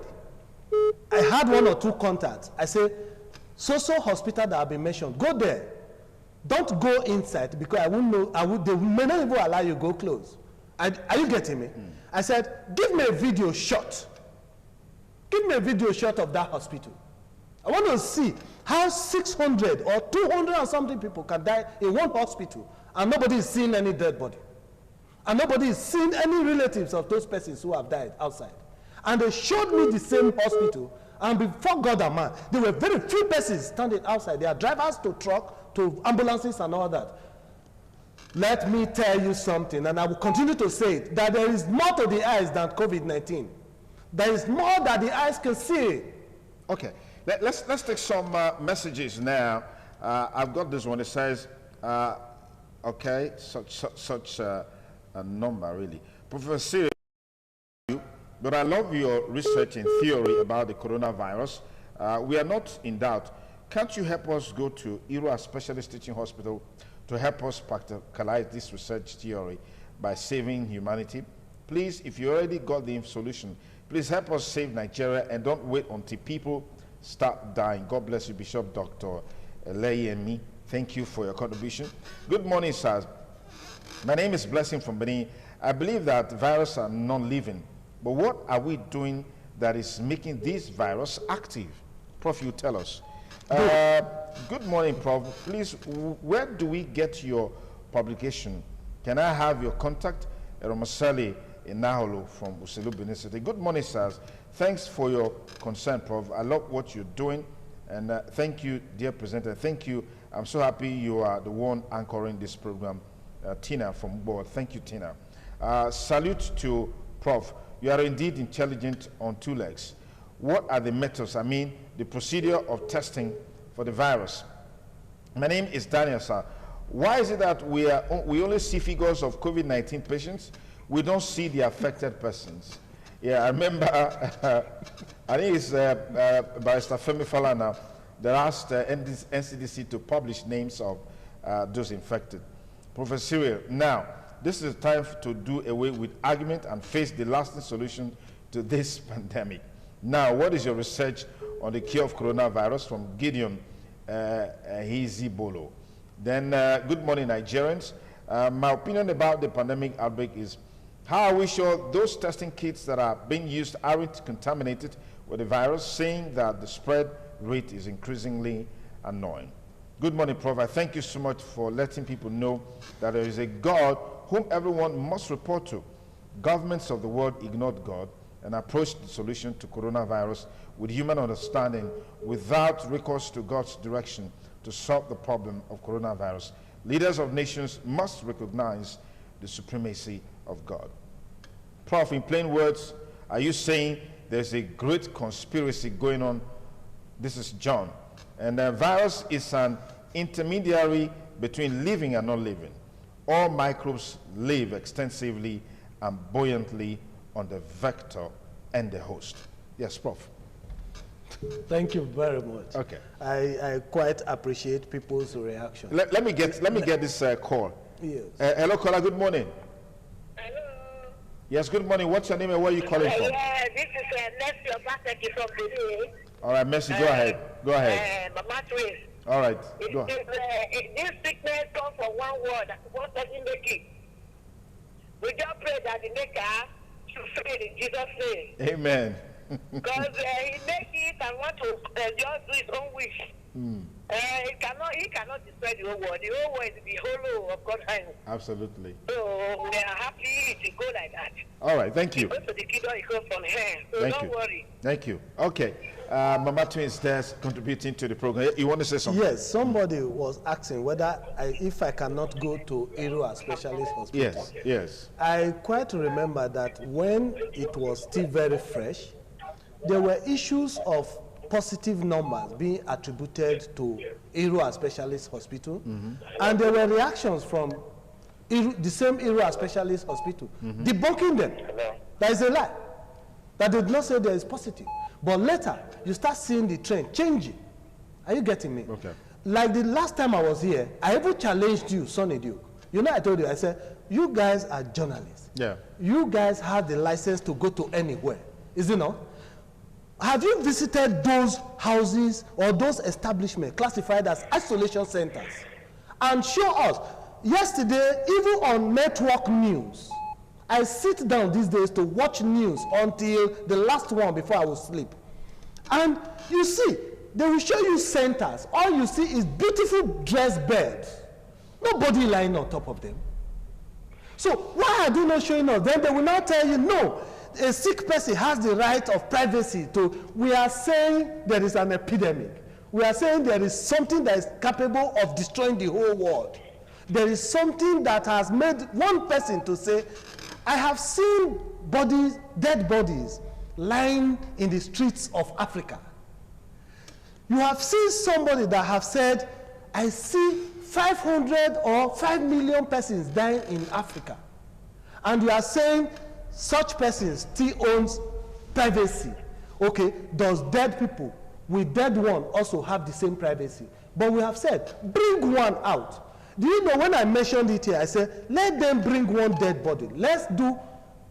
[SPEAKER 2] I had one or two contacts. I said, so hospital that have been mentioned, go there. Don't go inside because I won't know, they may not even allow you to go close. Are you getting me? I said, give me a video shot. Give me a video shot of that hospital. I want to see how 600 or 200 and something people can die in one hospital and nobody is seeing any dead body. And nobody is seeing any relatives of those persons who have died outside. And they showed me the same hospital, and before God and man, there were very few persons standing outside. There are drivers to truck, to ambulances and all that. Let me tell you something, and I will continue to say it, that there is more to the eyes than COVID-19. There is more that the eyes can see.
[SPEAKER 1] Okay, let's take some messages now. I've got this one. It says, okay, such a number really. Professor, but I love your research and theory about the coronavirus. We are not in doubt. Can't you help us go to Ira Specialist Teaching Hospital to help us practicalize this research theory by saving humanity? Please, if you already got the solution, please help us save Nigeria and don't wait until people start dying. God bless you, Bishop Dr. Eleyemi. Thank you for your contribution. Good morning, sirs. My name is Blessing from Benin. I believe that viruses are non-living, but what are we doing that is making this virus active? Prof, you tell us. Good morning, Prof. Please, where do we get your publication? Can I have your contact? Romasali Inaholo from Uselu, Benin City. Good morning, sirs. Thanks for your concern, Prof. I love what you're doing, and thank you, dear presenter. Thank you. I'm so happy you are the one anchoring this program. Tina from board. Thank you, Tina. Salute to Prof. You are indeed intelligent on two legs. What are the methods, the procedure of testing for the virus? My name is Daniel, sir. Why is it that we only see figures of COVID-19 patients? We don't see the affected persons. Yeah, I remember, I think it's Barrister Femi Falana that asked NCDC to publish names of those infected. Professor Cyril, now, this is the time to do away with argument and face the lasting solution to this pandemic. Now, what is your research on the cure of coronavirus? From Gideon Hizibolo. Then, good morning, Nigerians. My opinion about the pandemic outbreak is, how are we sure those testing kits that are being used aren't contaminated with the virus, saying that the spread rate is increasingly annoying? Good morning, Prof. I thank you so much for letting people know that there is a God whom everyone must report to. Governments of the world ignored God and approached the solution to coronavirus with human understanding without recourse to God's direction to solve the problem of coronavirus. Leaders of nations must recognize the supremacy of God. Prof, in plain words, are you saying there's a great conspiracy going on? This is John. And the virus is an intermediary between living and non-living. All microbes live extensively and buoyantly on the vector and the host. Yes, Prof.
[SPEAKER 2] Thank you very much.
[SPEAKER 1] Okay.
[SPEAKER 2] I quite appreciate people's reaction.
[SPEAKER 1] Let me get this call.
[SPEAKER 2] Yes.
[SPEAKER 1] Hello, caller. Good morning.
[SPEAKER 3] Hello.
[SPEAKER 1] Yes, good morning. What's your name and where are you calling from?
[SPEAKER 3] Yeah, this is Mercy Obaseki from Benin.
[SPEAKER 1] All right, Mercy, go ahead. Go ahead.
[SPEAKER 3] Mama Twins.
[SPEAKER 1] All right, go ahead.
[SPEAKER 3] This sickness comes from one word. What does it make it? We just pray that the Maker should free in Jesus' name.
[SPEAKER 1] Amen.
[SPEAKER 3] Because he make it and want to just do his own wish.
[SPEAKER 5] He cannot destroy the whole world. The whole world is the hollow of God's hand.
[SPEAKER 1] Absolutely.
[SPEAKER 5] So we are happy to go like that.
[SPEAKER 1] All right, thank you.
[SPEAKER 5] Go to the kingdom, it goes from here. So
[SPEAKER 1] Thank
[SPEAKER 5] don't
[SPEAKER 1] you.
[SPEAKER 5] worry.
[SPEAKER 1] Thank you. Okay. Mama Twins there's contributing to the program. You want to say something?
[SPEAKER 2] Yes, somebody was asking whether if I cannot go to Irua Specialist Hospital.
[SPEAKER 1] Yes, yes.
[SPEAKER 2] I quite remember that when it was still very fresh, there were issues of positive numbers being attributed to Irua Specialist Hospital, and there were reactions from the same Irua Specialist Hospital debunking them. That is a lie. That did not say there is positive. But later, you start seeing the trend changing. Are you getting me?
[SPEAKER 1] Okay.
[SPEAKER 2] Like the last time I was here, I even challenged you, Sonny Duke. You know, I told you, I said, you guys are journalists.
[SPEAKER 1] Yeah.
[SPEAKER 2] You guys have the license to go to anywhere. Is it not? Have you visited those houses or those establishments classified as isolation centers? And show us. Yesterday, even on network news, I sit down these days to watch news until the last one before I will sleep. And you see, they will show you centers. All you see is beautiful dressed beds. Nobody lying on top of them. So why are they not showing us? Then they will now tell you, no, a sick person has the right of privacy to, we are saying there is an epidemic. We are saying there is something that is capable of destroying the whole world. There is something that has made one person to say, I have seen bodies, dead bodies, lying in the streets of Africa. You have seen somebody that have said, I see 500 or 5 million persons dying in Africa. And you are saying such persons still owns privacy. Okay, does dead people with dead one also have the same privacy? But we have said, bring one out. Do you know when I mentioned it here, I said, let them bring one dead body. Let's do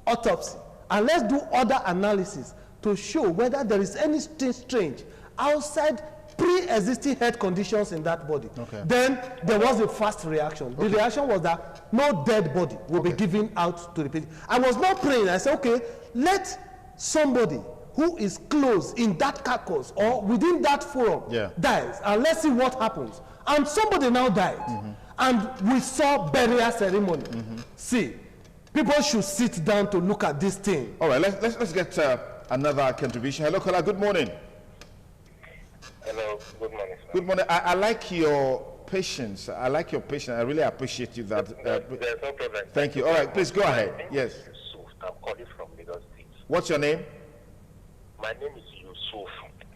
[SPEAKER 2] autopsy and let's do other analysis to show whether there is anything strange outside pre-existing health conditions in that body.
[SPEAKER 1] Okay.
[SPEAKER 2] Then there was a fast reaction. The reaction was that no dead body will be given out to the patient. I was not praying. I said, okay, let somebody who is close in that carcass or within that forum dies, and let's see what happens. And somebody now died. And we saw burial ceremony. See, people should sit down to look at this thing.
[SPEAKER 1] All right, let's get another contribution. Hello, caller. Good morning.
[SPEAKER 4] Hello. Good morning, sir.
[SPEAKER 1] Good morning. I like your patience. I like your patience. I really appreciate you. There's
[SPEAKER 4] no problem.
[SPEAKER 1] Thank you. All right, please go ahead. Yes.
[SPEAKER 4] I'm calling from Lagos State.
[SPEAKER 1] What's your name?
[SPEAKER 4] My name is Yusuf.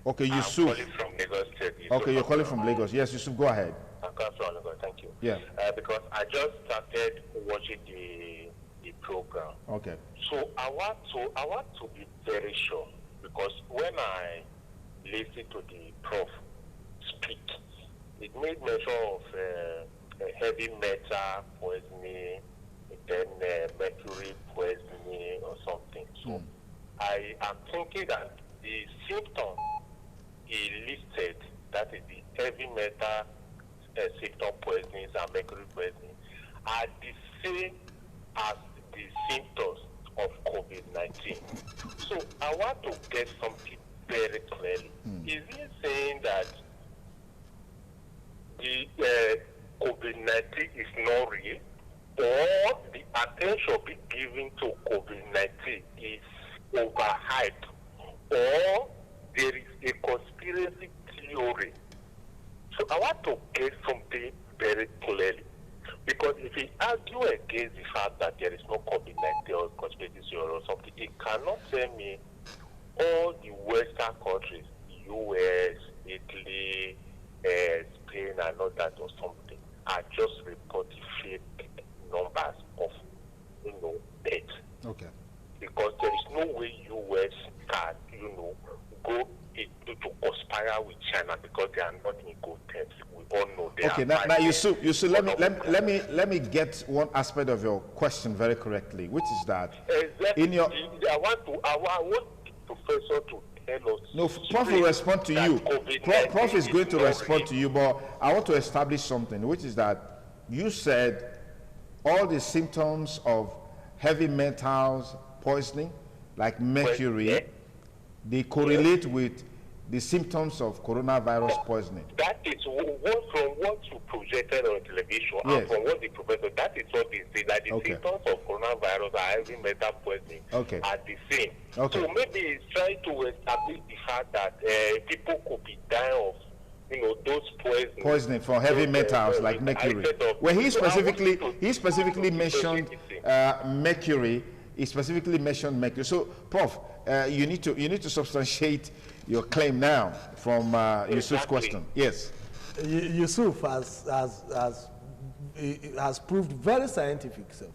[SPEAKER 1] Okay, Yusuf.
[SPEAKER 4] I'm calling from Lagos State.
[SPEAKER 1] Okay, you're calling from Lagos. Yes, Yusuf, go ahead.
[SPEAKER 4] I'm calling from Lagos. Thank you.
[SPEAKER 1] Yeah.
[SPEAKER 4] Because I just started watching the program.
[SPEAKER 1] Okay.
[SPEAKER 4] So I want to be very sure, because when I listen to the prof speak, it made mention of heavy metal poisoning, then mercury poisoning or something. So I am thinking that the symptom he listed, that is the heavy metal symptom poisonings and mercury poisoning, are the same as the symptoms of COVID-19. So I want to get something very clearly. Is he saying that the COVID-19 is not real, or the attention being given to COVID-19 is overhyped, or there is a conspiracy theory? So I want to get something very clearly. Because if he argue against the fact that there is no COVID-19 or conspiracy theory or something, he cannot tell me all the Western countries, US, Italy, Spain, and all that or something, are just reporting fake numbers of, deaths.
[SPEAKER 1] Okay.
[SPEAKER 4] Because there is no way US can, go to conspire with China, because they are not in good terms. We all know they
[SPEAKER 1] okay,
[SPEAKER 4] are.
[SPEAKER 1] now Yusuf, let me get one aspect of your question very correctly, which is that
[SPEAKER 4] exactly.
[SPEAKER 1] in your
[SPEAKER 4] I want the professor to tell us.
[SPEAKER 1] No, Prof will respond to you. Prof is going to respond to you, but I want to establish something, which is that you said all the symptoms of heavy metals poisoning, like mercury, they correlate with the symptoms of coronavirus poisoning.
[SPEAKER 6] That is from what you projected on television
[SPEAKER 1] Yes.
[SPEAKER 6] and from what the professor, that is what they say, that the
[SPEAKER 1] Okay.
[SPEAKER 6] symptoms of coronavirus are having metal poisoning
[SPEAKER 1] Okay.
[SPEAKER 6] are the same.
[SPEAKER 1] Okay.
[SPEAKER 6] So maybe it's trying to establish the fact that people could be dying of, those
[SPEAKER 1] Poisoning for heavy metals like mercury. Well, he specifically mentioned mercury. He specifically mentioned mercury. So, Prof, you need to substantiate your claim now from Yusuf's question. Yes.
[SPEAKER 2] Yusuf has proved very scientific, sir.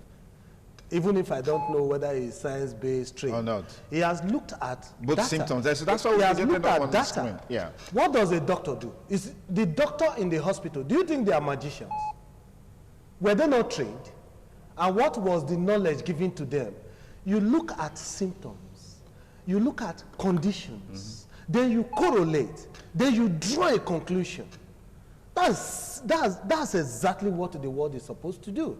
[SPEAKER 2] Even if I don't know whether it's science-based trained
[SPEAKER 1] or not.
[SPEAKER 2] He has looked at
[SPEAKER 1] both
[SPEAKER 2] data.
[SPEAKER 1] symptoms. That's why
[SPEAKER 2] he
[SPEAKER 1] we
[SPEAKER 2] has looked at
[SPEAKER 1] on
[SPEAKER 2] data.
[SPEAKER 1] screen. Yeah.
[SPEAKER 2] What does a doctor do? Is the doctor in the hospital, do you think they are magicians? Were they not trained? And what was the knowledge given to them? You look at symptoms, you look at conditions, then you correlate, then you draw a conclusion. That's exactly what the world is supposed to do.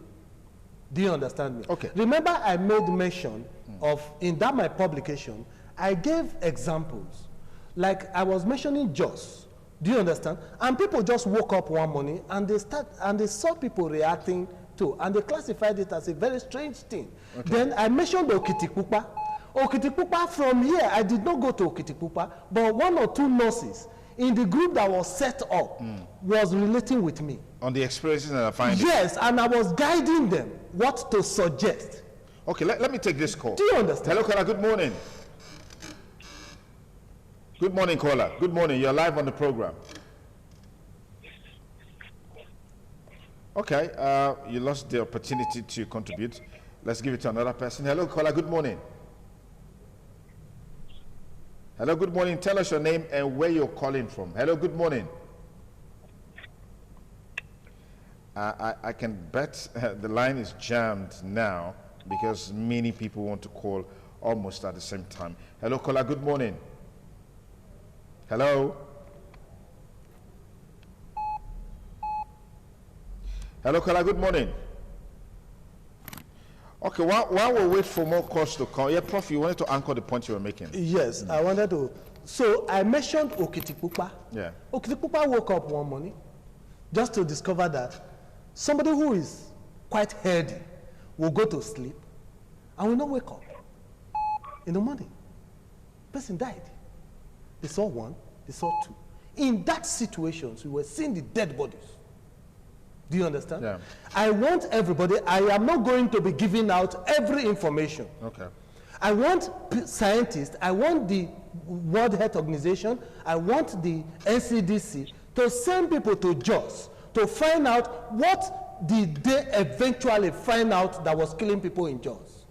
[SPEAKER 2] Do you understand me?
[SPEAKER 1] Okay.
[SPEAKER 2] Remember, I made mention of, in that my publication, I gave examples. Like I was mentioning Jos. Do you understand? And people just woke up one morning and they saw people reacting to, and they classified it as a very strange thing. Okay. Then I mentioned Okitipupa. Okitipupa, from here, I did not go to Okitipupa, but one or two nurses in the group that was set up was relating with me.
[SPEAKER 1] On the experiences that I find.
[SPEAKER 2] Yes, and I was guiding them what to suggest.
[SPEAKER 1] Okay, let me take this call.
[SPEAKER 2] Do you understand?
[SPEAKER 1] Hello, caller, good morning. Good morning, caller. Good morning, you're live on the program. Okay, you lost the opportunity to contribute. Let's give it to another person. Hello, caller, good morning. Hello, good morning. Tell us your name and where you're calling from. Hello, good morning. I can bet the line is jammed now because many people want to call almost at the same time. Hello, caller, good morning. Hello. Hello, caller, good morning. Okay, while we wait for more calls to come, yeah, Prof, you wanted to anchor the point you were making.
[SPEAKER 2] Yes, I wanted to. So I mentioned Okitipupa.
[SPEAKER 1] Yeah.
[SPEAKER 2] Okitipupa woke up one morning just to discover that somebody who is quite healthy will go to sleep and will not wake up in the morning. Person died. They saw one, they saw two. In that situation, we were seeing the dead bodies. Do you understand?
[SPEAKER 1] Yeah.
[SPEAKER 2] I want everybody, I am not going to be giving out every information.
[SPEAKER 1] Okay.
[SPEAKER 2] I want scientists, I want the World Health Organization, I want the NCDC to send people to JOS to find out what did they eventually find out that was killing people in JOS.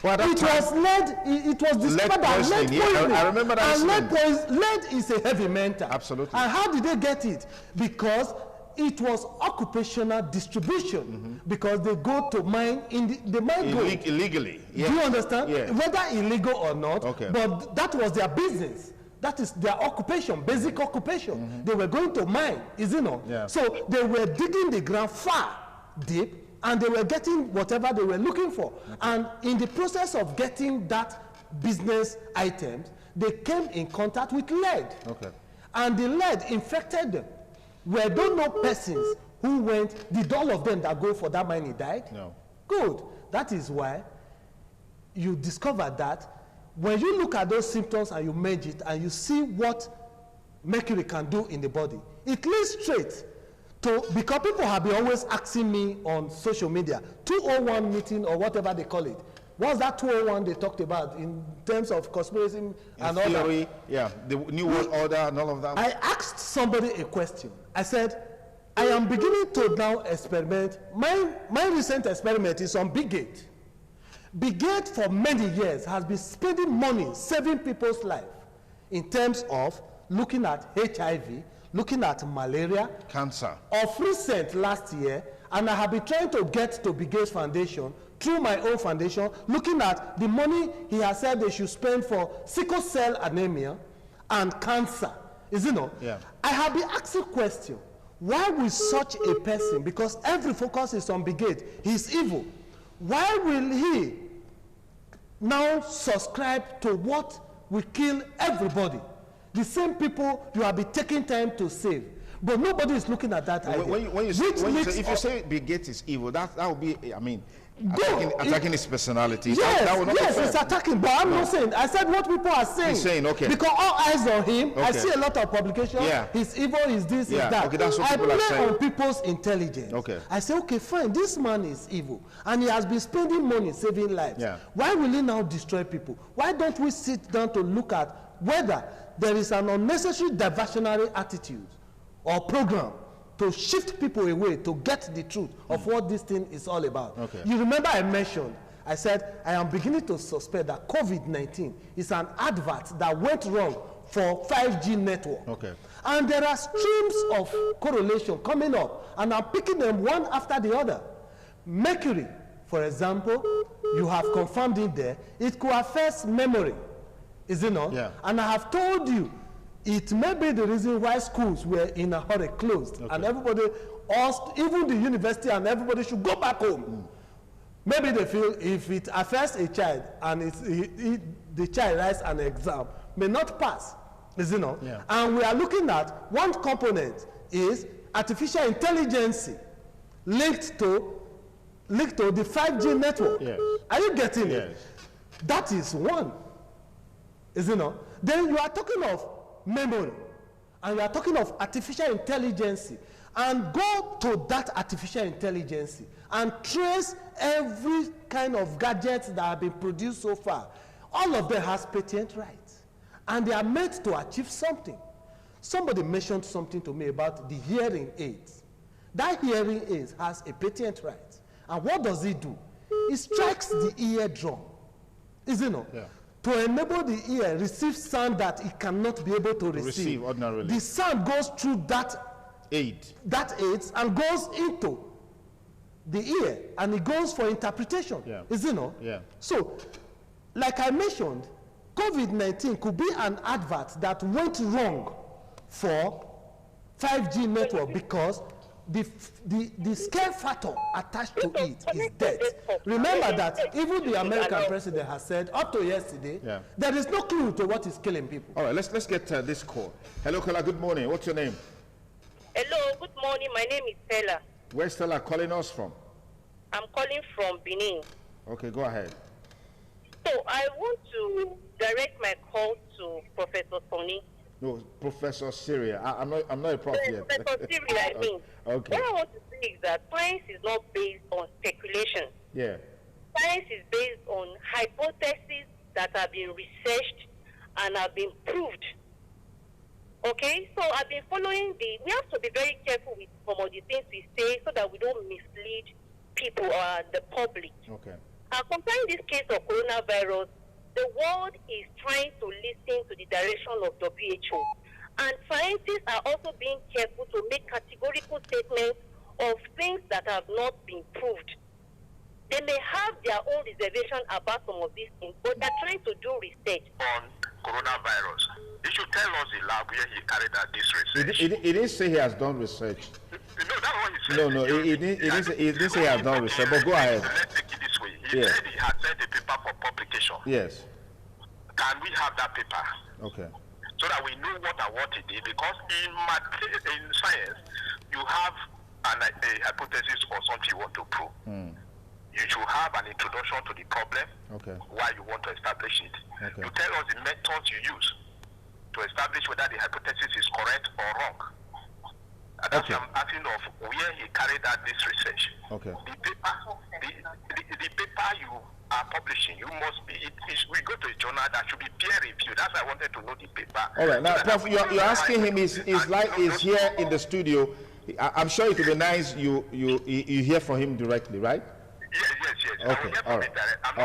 [SPEAKER 1] Well,
[SPEAKER 2] It was discovered that lead poisoning.
[SPEAKER 1] Yeah, I remember that.
[SPEAKER 2] And lead is a heavy metal.
[SPEAKER 1] Absolutely.
[SPEAKER 2] And how did they get it? Because it was occupational distribution, because they go to mine they mine gold
[SPEAKER 1] illegally. Yeah.
[SPEAKER 2] Do you understand?
[SPEAKER 1] Yeah.
[SPEAKER 2] Whether illegal or not,
[SPEAKER 1] okay.
[SPEAKER 2] But that was their business. That is their occupation, basic occupation. They were going to mine, is it not?
[SPEAKER 1] Yeah.
[SPEAKER 2] So they were digging the ground far, deep, and they were getting whatever they were looking for. Okay. And in the process of getting that business items, they came in contact with lead.
[SPEAKER 1] Okay.
[SPEAKER 2] And the lead infected them. Were there no persons who went, did all of them that go for that mining died?
[SPEAKER 1] No.
[SPEAKER 2] Good. That is why you discover that when you look at those symptoms and you merge it and you see what mercury can do in the body, it leads straight to, because people have been always asking me on social media, 201 meeting or whatever they call it. What's that 201 they talked about in terms of conspiracy and all
[SPEAKER 1] theory,
[SPEAKER 2] that?
[SPEAKER 1] Yeah, the New World Order and all of that.
[SPEAKER 2] I asked somebody a question. I said, I am beginning to now experiment. My recent experiment is on Big Gate. Big Gate for many years has been spending money saving people's life in terms of looking at HIV, looking at malaria,
[SPEAKER 1] cancer.
[SPEAKER 2] Of recent last year, and I have been trying to get to Big Gates Foundation through my own foundation, looking at the money he has said they should spend for sickle cell anemia and cancer. Is it not?
[SPEAKER 1] Yeah.
[SPEAKER 2] I have been asking questions. Why will such a person, because every focus is on Big Gate, he's evil, why will he now subscribe to what will kill everybody? the same people you have been taking time to save. But nobody is looking at that idea.
[SPEAKER 1] If you say Bill Gates is evil, that would be, I mean, attacking his personality.
[SPEAKER 2] Yes,
[SPEAKER 1] that would not
[SPEAKER 2] yes, it's attacking. But I'm not saying. I said what people are saying.
[SPEAKER 1] He's saying, okay.
[SPEAKER 2] Because all eyes on him.
[SPEAKER 1] Okay.
[SPEAKER 2] I see a lot of publications.
[SPEAKER 1] Yeah.
[SPEAKER 2] He's evil. He's this. He's that.
[SPEAKER 1] Okay, that's what people are saying.
[SPEAKER 2] I play on people's intelligence.
[SPEAKER 1] Okay.
[SPEAKER 2] I say, okay, fine. This man is evil, and he has been spending money saving lives.
[SPEAKER 1] Yeah.
[SPEAKER 2] Why will he now destroy people? Why don't we sit down to look at whether there is an unnecessary diversionary attitude or program to shift people away to get the truth of what this thing is all about.
[SPEAKER 1] Okay.
[SPEAKER 2] You remember I mentioned, I said, I am beginning to suspect that COVID-19 is an advert that went wrong for 5G network.
[SPEAKER 1] Okay.
[SPEAKER 2] And there are streams of correlation coming up, and I'm picking them one after the other. Mercury, for example, you have confirmed it there, it could affect memory, is it not?
[SPEAKER 1] Yeah.
[SPEAKER 2] And I have told you, it may be the reason why schools were in a hurry closed, and everybody, even the university and everybody should go back home. Maybe they feel if it affects a child and the child writes an exam, may not pass, is it not?
[SPEAKER 1] Yeah.
[SPEAKER 2] And we are looking at one component is artificial intelligence linked to the 5G network.
[SPEAKER 1] Yes.
[SPEAKER 2] Are you getting
[SPEAKER 1] Yes.
[SPEAKER 2] it? That is one, is it not? Then you are talking of memory, and you are talking of artificial intelligence, and go to that artificial intelligence and trace every kind of gadgets that have been produced so far. All of them has patent rights, and they are meant to achieve something. Somebody mentioned something to me about the hearing aids. That hearing aid has a patent right, and what does it do? It strikes the eardrum, is it not?
[SPEAKER 1] Yeah.
[SPEAKER 2] To enable the ear receive sound that it cannot be able to receive
[SPEAKER 1] ordinarily.
[SPEAKER 2] The sound goes through that aid and goes into the ear, and it goes for interpretation.
[SPEAKER 1] Yeah.
[SPEAKER 2] Is it not?
[SPEAKER 1] Yeah.
[SPEAKER 2] So, like I mentioned, COVID-19 could be an advert that went wrong for 5G network because the scare factor attached to it is death. Remember that even the American president has said up to yesterday, there is no clue to what is killing people.
[SPEAKER 1] All right, let's get this call. Hello, caller. Good morning. What's your name?
[SPEAKER 5] Hello, good morning. My name is Stella.
[SPEAKER 1] Where's Stella calling us from?
[SPEAKER 5] I'm calling from Benin.
[SPEAKER 1] Okay, go ahead.
[SPEAKER 5] So I want to direct my call to Professor Soni.
[SPEAKER 1] No, Professor Syria. I'm not a prof yet.
[SPEAKER 5] Professor Syria, I mean.
[SPEAKER 1] Okay.
[SPEAKER 5] What I want to say is that science is not based on speculation.
[SPEAKER 1] Yeah.
[SPEAKER 5] Science is based on hypotheses that have been researched and have been proved. Okay, so I've been following we have to be very careful with some of the things we say so that we don't mislead people or the public.
[SPEAKER 1] Okay.
[SPEAKER 5] Comparing this case of coronavirus, the world is trying to listen to the direction of WHO. And scientists are also being careful to make categorical statements of things that have not been proved. They may have their own reservation about some of these things, but they're trying to do research.
[SPEAKER 4] On coronavirus, he should tell us the lab where he carried out this research.
[SPEAKER 1] He didn't say he has done research.
[SPEAKER 4] No, that's what he said.
[SPEAKER 1] No, he didn't say he has done research, but go ahead.
[SPEAKER 4] Let's take it this way. He said he has sent a paper for publication.
[SPEAKER 1] Yes.
[SPEAKER 4] Can we have that paper?
[SPEAKER 1] Okay.
[SPEAKER 4] So that we know what it is, because in science, you have a hypothesis or something you want to prove. You should have an introduction to the problem, why you want to establish it.
[SPEAKER 1] Okay.
[SPEAKER 4] You tell us the methods you use to establish whether the hypothesis is correct or wrong. And that's what I'm asking of where he carried out this research.
[SPEAKER 1] Okay.
[SPEAKER 4] The paper you are publishing, you must be, we go to a journal that should be peer reviewed. That's why I wanted to know the paper.
[SPEAKER 1] All right. Now, Prof, you're asking him, is here in the studio. I'm sure it would be nice you hear from him directly, right?
[SPEAKER 4] Yes.
[SPEAKER 1] Okay. All right.
[SPEAKER 4] I'm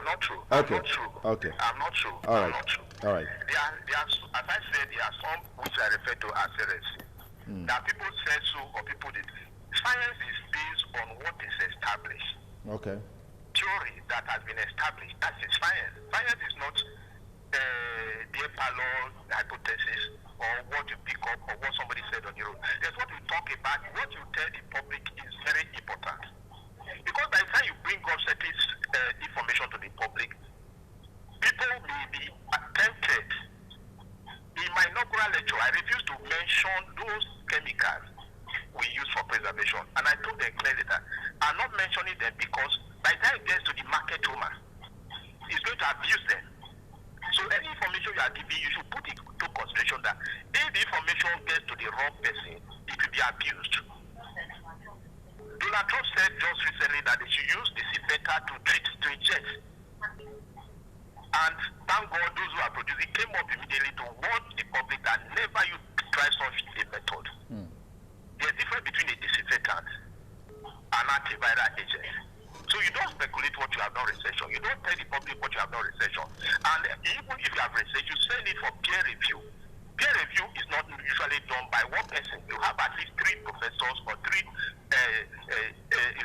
[SPEAKER 4] not true.
[SPEAKER 1] Okay.
[SPEAKER 4] Okay. I'm not true.
[SPEAKER 1] All right.
[SPEAKER 4] I'm not true.
[SPEAKER 1] All right.
[SPEAKER 4] There are, as I said, there are some which I refer to as heresy. That people say so or people did. Science is based on what is established.
[SPEAKER 1] Okay.
[SPEAKER 4] Theory that has been established. That is science. Science is not the parallel hypothesis or what you pick up or what somebody said on your own. That's what you talk about. What you tell the public is very important. Because by the time you bring up certain information to the public, people may be tempted. It might not mentioning them because by the time it gets to the market woman, he's going to abuse them. So any information you are giving, you should put it into consideration that if the information gets to the wrong person, it will be abused. Donald Trump said just recently that they should use disinfectant to treat, to inject. And thank God those who are producing came up immediately to warn the public that never you try such a method. There's a difference between a disinfectant and antiviral agent. So you don't speculate what you have not researched on. You don't tell the public what you have not researched on. And even if you have researched, you send it for peer review. Peer review is not usually done by one person. You have at least 3 professors or 3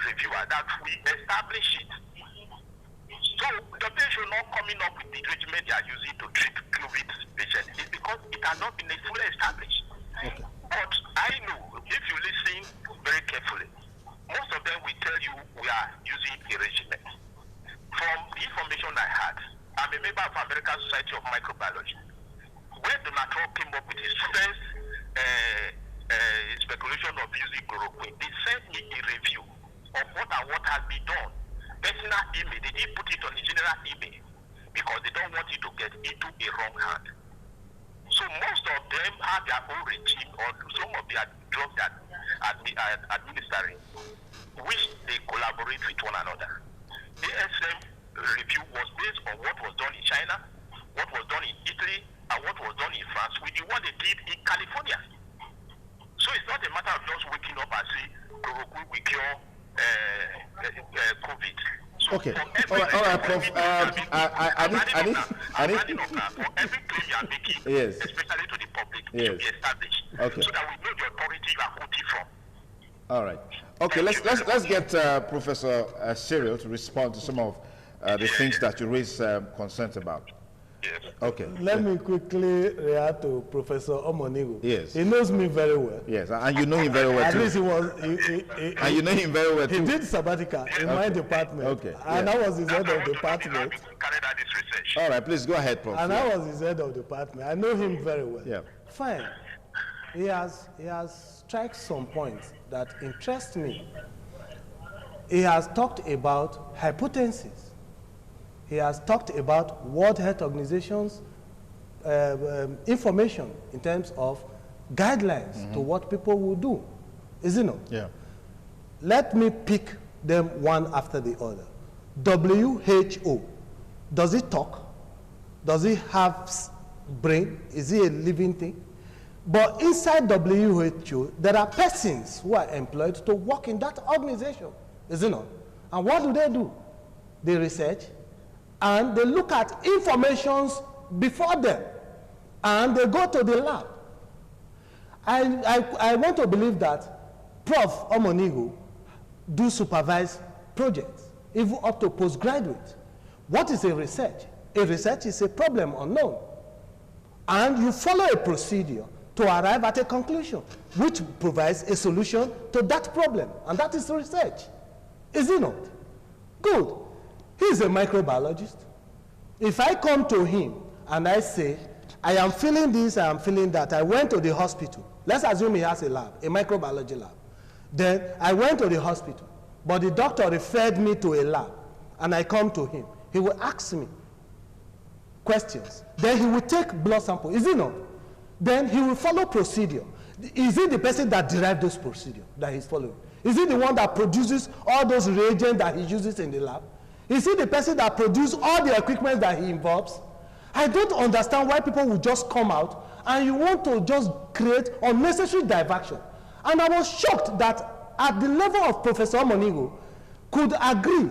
[SPEAKER 4] reviewers that will establish it. So the patient not coming up with the treatment they are using to treat COVID patients is because it has not been fully established.
[SPEAKER 1] Okay.
[SPEAKER 4] But I know if you listen very carefully, most of them will tell you we are using a regimen. From the information I had, I'm a member of American Society of Microbiology. When Donald Trump came up with his first speculation of using chloroquine, they sent me a review of what has been done. Personal email, they didn't put it on the general email because they don't want it to get into a wrong hand. So most of them have their own regime or some of their drugs that are administering, which they collaborate with one another. The SM review was based on what was done in China, what was done in Italy, and what was done in France with the one they did in California. So it's not a matter of just waking up and saying chloroquine will cure COVID. So
[SPEAKER 1] Okay. All right, Prof. I need.
[SPEAKER 4] For every claim you are making,
[SPEAKER 1] yes,
[SPEAKER 4] especially to the public,
[SPEAKER 1] yes,
[SPEAKER 4] to be established.
[SPEAKER 1] Okay.
[SPEAKER 4] So that we know the authority you are quoting from.
[SPEAKER 1] All right. Okay. Let's get Professor Cyril to respond to some of the things that you raised concerns about.
[SPEAKER 4] Yes.
[SPEAKER 1] Okay.
[SPEAKER 2] Let me quickly react to Professor Omonigo.
[SPEAKER 1] Yes.
[SPEAKER 2] He knows me very well.
[SPEAKER 1] Yes, and you know him very well
[SPEAKER 2] At
[SPEAKER 1] too.
[SPEAKER 2] least he was.
[SPEAKER 1] And you know him very well too.
[SPEAKER 2] He did sabbatical in my department.
[SPEAKER 1] Okay.
[SPEAKER 2] And
[SPEAKER 1] Yeah.
[SPEAKER 2] I was his head of department.
[SPEAKER 4] Carried out this research.
[SPEAKER 1] All right, please go ahead, Prof.
[SPEAKER 2] And
[SPEAKER 1] Yeah.
[SPEAKER 2] I was his head of department. I know him very well.
[SPEAKER 1] Yeah.
[SPEAKER 2] Fine. He has struck some points that interest me. He has talked about hypotheses. He has talked about World Health Organization's information in terms of guidelines to what people will do. Is it not?
[SPEAKER 1] Yeah.
[SPEAKER 2] Let me pick them one after the other. WHO, does it talk? Does it have brain? Is it a living thing? But inside WHO, there are persons who are employed to work in that organization. Is it not? And what do? They research and they look at informations before them and they go to the lab. I want to believe that Prof. Omonigo do supervise projects, even up to postgraduate. What is a research? A research is a problem unknown. And you follow a procedure to arrive at a conclusion, which provides a solution to that problem. And that is research. Is it not? Good. He's a microbiologist. If I come to him and I say, I am feeling this, I am feeling that, I went to the hospital. Let's assume he has a lab, a microbiology lab. Then I went to the hospital, but the doctor referred me to a lab, and I come to him. He will ask me questions. Then he will take blood sample. Is it not? Then he will follow procedure. Is it the person that derived those procedures that he's following? Is it the one that produces all those reagents that he uses in the lab? Is it the person that produces all the equipment that he involves? I don't understand why people will just come out and you want to just create unnecessary diversion. And I was shocked that at the level of Professor Omonigo could agree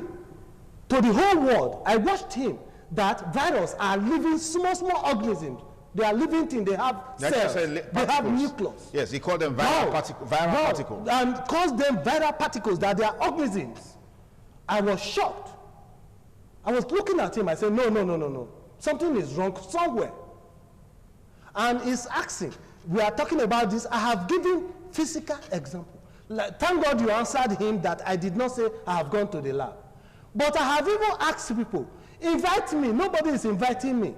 [SPEAKER 2] to the whole world. I watched him that viruses are living small organisms. They are living things. They have cells. They have nucleus.
[SPEAKER 1] Yes, he called them viral particles.
[SPEAKER 2] And calls them viral particles, that they are organisms. I was shocked. I was looking at him. I said, no. Something is wrong somewhere. And he's asking, we are talking about this. I have given physical example. Like, thank God you answered him that I did not say I have gone to the lab. But I have even asked people, invite me. Nobody is inviting me.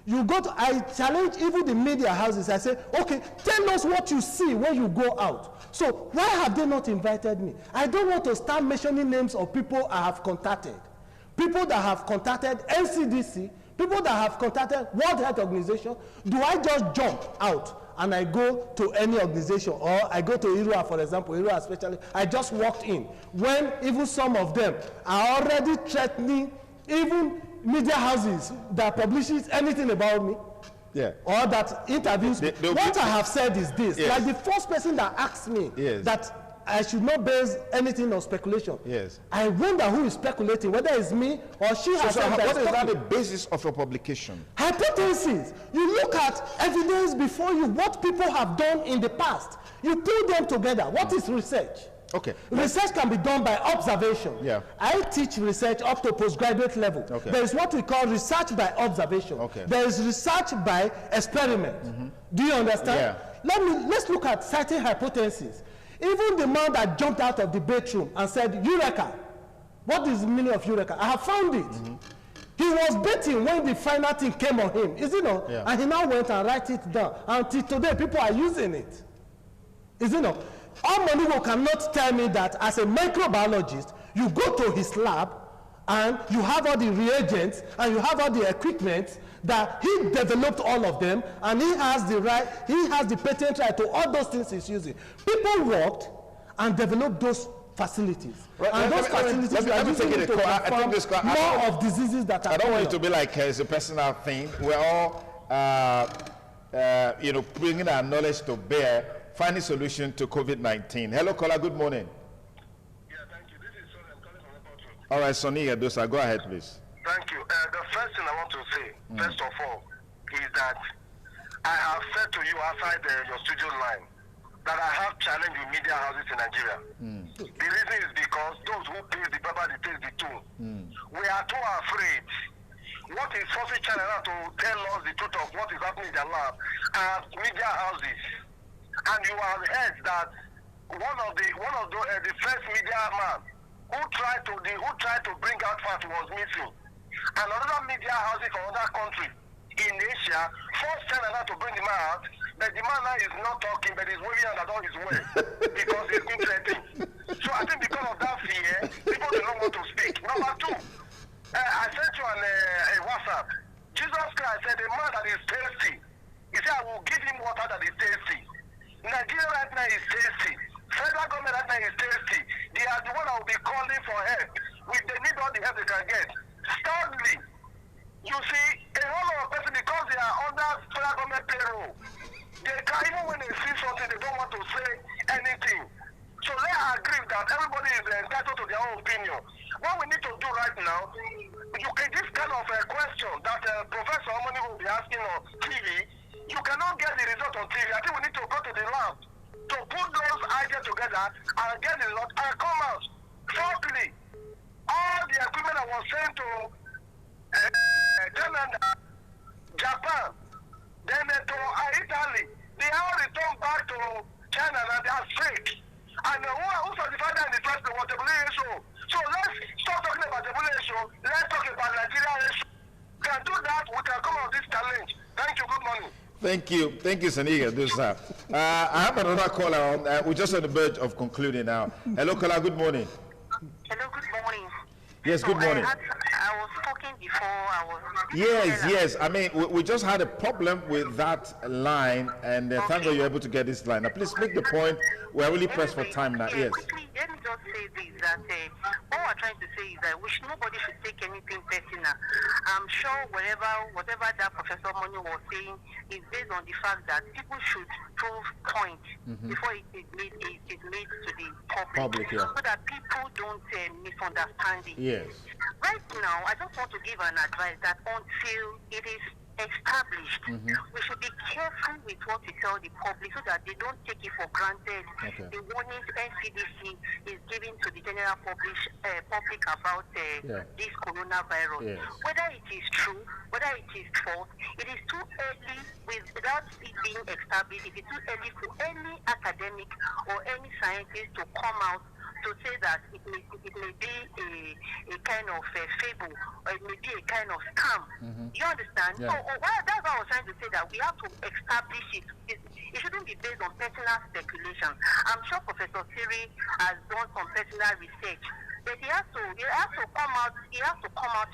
[SPEAKER 2] You go to, I challenge even the media houses. I say, okay, tell us what you see when you go out. So why have they not invited me? I don't want to start mentioning names of people I have contacted. People that have contacted NCDC, people that have contacted World Health Organization. Do I just jump out and I go to any organization, or I go to IRUA, for example, IRUA especially, I just walked in, when even some of them are already threatening even media houses that publishes anything about me, or that interviews me. What I have said is this, like the first person that asked me that I should not base anything on speculation. I wonder who is speculating, whether it's me or she has said that.
[SPEAKER 1] What is that the basis of your publication?
[SPEAKER 2] Hypotheses. You look at evidence before you, what people have done in the past. You put them together. What is research?
[SPEAKER 1] Okay.
[SPEAKER 2] Research can be done by observation. I teach research up to postgraduate level. There is what we call research by observation. There is research by experiment. Do you understand? Let's look at certain hypotheses. Even the man that jumped out of the bedroom and said, Eureka. What is the meaning of Eureka? I have found it. He was betting when the final thing came on him. Is it not? And he now went and write it down. Until today, people are using it. Is it not? Omonigo cannot tell me that as a microbiologist, you go to his lab and you have all the reagents and you have all the equipment that he developed all of them, and he has the right, he has the patent right to all those things he's using. People worked and developed those facilities. And those facilities are using it to confirm more of diseases that are
[SPEAKER 1] I don't want it to be like it's a personal thing. We're all, you know, bringing our knowledge to bear, finding solution to COVID-19. Hello, caller. Good morning.
[SPEAKER 4] Yeah, thank you. This is Sonny. I'm calling from Airport Road.
[SPEAKER 1] All right, Sonny Edosa, go ahead, please.
[SPEAKER 4] Thank you. The first thing I want to say, first of all, is that I have said to you outside your studio line that I have challenged the media houses in Nigeria. The reason is because those who pay the paper, they take the tune. We are too afraid. What is forcing China now to tell us the truth of what is happening in their lab are media houses. And you have heard that one of the first media man who tried to bring out fact was missing. And another media house from another country in Asia forced China now to bring him out, but the man now is not talking, but he's waving out all his way because he's been threatened. So I think because of that fear, people do not want to speak. Number two, I sent you on a WhatsApp. Jesus Christ said, a man that is thirsty, he said, I will give him water that is tasty. Nigeria right now is thirsty. Federal government right now is thirsty. They are the one that will be calling for help. They need all the help they can get. Thirdly, you see, a whole lot of people, because they are under federal government payroll, they can, even when they see something, they don't want to say anything. So they agree that everybody is entitled to their own opinion. What we need to do right now, you can this kind of a question that Professor Omoni will be asking on TV, you cannot get the result on TV. I think we need to go to the lab to put those ideas together and get the result and come out. Fourthly, all the equipment that was sent to Canada, Japan, then to Italy, they all returned back to China and they are fake. And who certified that in the first place was WHO. So let's stop talking about WHO. Let's talk about Nigeria. We can do that. We can come out of this challenge. Thank you. Good morning.
[SPEAKER 1] Thank you. Thank you, Saniga. I have another caller. We're just on the verge of concluding now. Hello, caller. Good morning.
[SPEAKER 5] Hello, good morning.
[SPEAKER 1] Yes, good morning.
[SPEAKER 5] I was talking before. I was.
[SPEAKER 1] Yes. I mean, we just had a problem with that line, and thank God you're able to get this line. Now, please make the point. We're really pressed for time now. Yes.
[SPEAKER 5] Quickly, let me just say this: that what we're trying to say is that nobody should take anything personal. I'm sure whatever that Professor Money was saying is based on the fact that people should prove point before it is made to the public, so that people don't misunderstand it.
[SPEAKER 1] Yes.
[SPEAKER 5] Right now, I just want to give an advice that until it is established, we should be careful with what we tell the public so that they don't take it for granted. The warnings NCDC is giving to the general public about this coronavirus. Whether it is true, whether it is false, it is too early without it being established. It is too early for any academic or any scientist to come out to say that it may be kind of fable, or it may be a kind of scam. You understand?
[SPEAKER 1] Yeah.
[SPEAKER 5] So that's what I was trying to say, that we have to establish it. It shouldn't be based on personal speculation. I'm sure Professor Siri has done some personal research, but he has to come out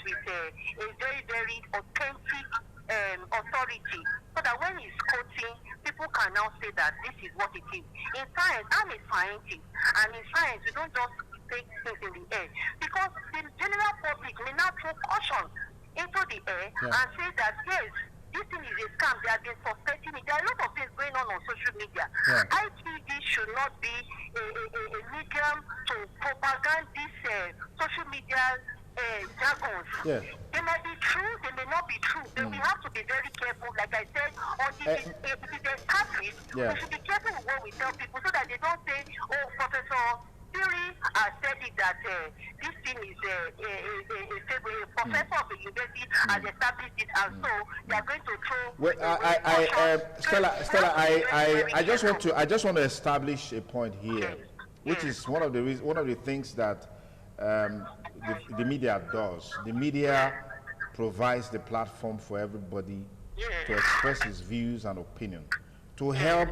[SPEAKER 5] with a very, very authentic authority, so that when he's quoting, people can now say that this is what it is. In science, I'm a scientist, and in science, we don't just take things in the air, because the general public may now throw caution into the air and say that yes, this thing is a scam. They have been suspecting it. There are a lot of things going on social media. ITV should not be a medium to propagate these social media jargons. They may be true, they may not be true. Then we have to be very careful. Like I said, until it is established, we should be careful with what we tell people, so that they don't say, oh, Professor Siri has said it, that this thing is a professor of the university has established it, and so they are going to throw.
[SPEAKER 1] Well, Stella, I just want to establish a point here, which is one of the things that the media does. The media provides the platform for everybody to express his views and opinion, to help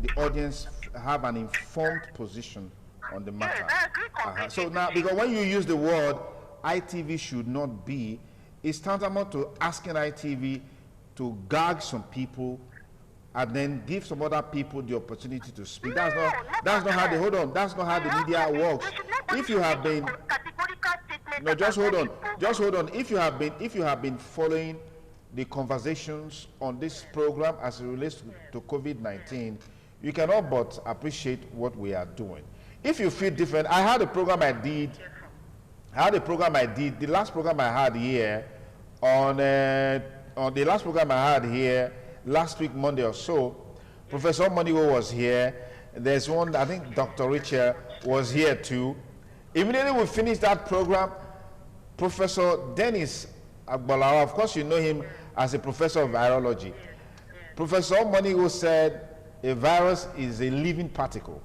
[SPEAKER 1] the audience have an informed position on the matter. So now, because when you use the word ITV should not be, it's tantamount to asking ITV to gag some people and then give some other people the opportunity to speak. That's not how the media works. If you have been just hold on. If you have been following the conversations on this program as it relates to COVID-19, you cannot but appreciate what we are doing. If you feel different, I had a program I did. The last program I had here last week, Monday or so, Professor Monigo was here. There's one, I think Dr. Richard was here too. Immediately we finished that program, Professor Dennis Agbalawa, of course you know him as a professor of virology. Professor Monigo said a virus is a living particle.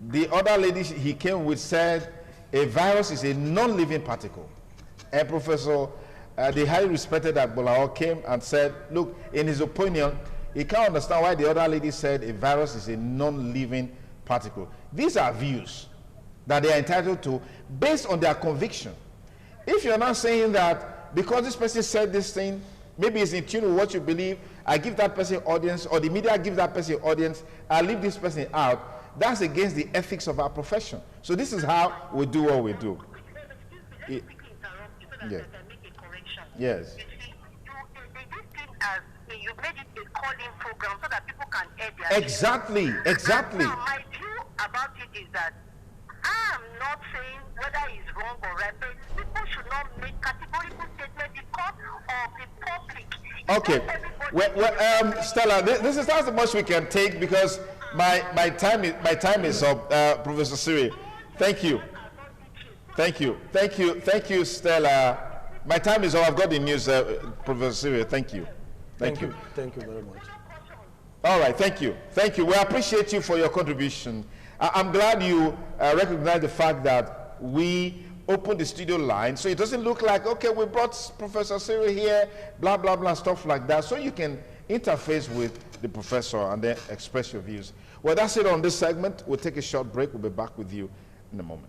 [SPEAKER 1] The other lady he came with said a virus is a non-living particle. And Professor, the highly respected Agbalawa came and said, look, in his opinion, he can't understand why the other lady said a virus is a non-living particle. These are views that they are entitled to based on their conviction. If you're not saying that because this person said this thing, maybe it's in tune with what you believe, I give that person audience, or the media gives that person audience, I leave this person out, that's against the ethics of our profession. So this is how we do what we do. Yes.
[SPEAKER 5] You made it a calling program so that people can air their
[SPEAKER 1] Exactly.
[SPEAKER 5] Now, my view about it is that I am not saying whether it's wrong or right, but people should not make categorical statements because of the public.
[SPEAKER 1] Okay. Stella, this is not the most we can take because my time is up. Professor Siri, thank you, Stella. My time is up. I've got the news, Professor Siri. Thank you.
[SPEAKER 2] Thank you very much.
[SPEAKER 1] All right, thank you. We appreciate you for your contribution. I'm glad you recognize the fact that we opened the studio line, so it doesn't look like, okay, we brought Professor Siri here, blah, blah, blah, stuff like that, so you can interface with the professor and then express your views. Well, that's it on this segment. We'll take a short break. We'll be back with you in a moment.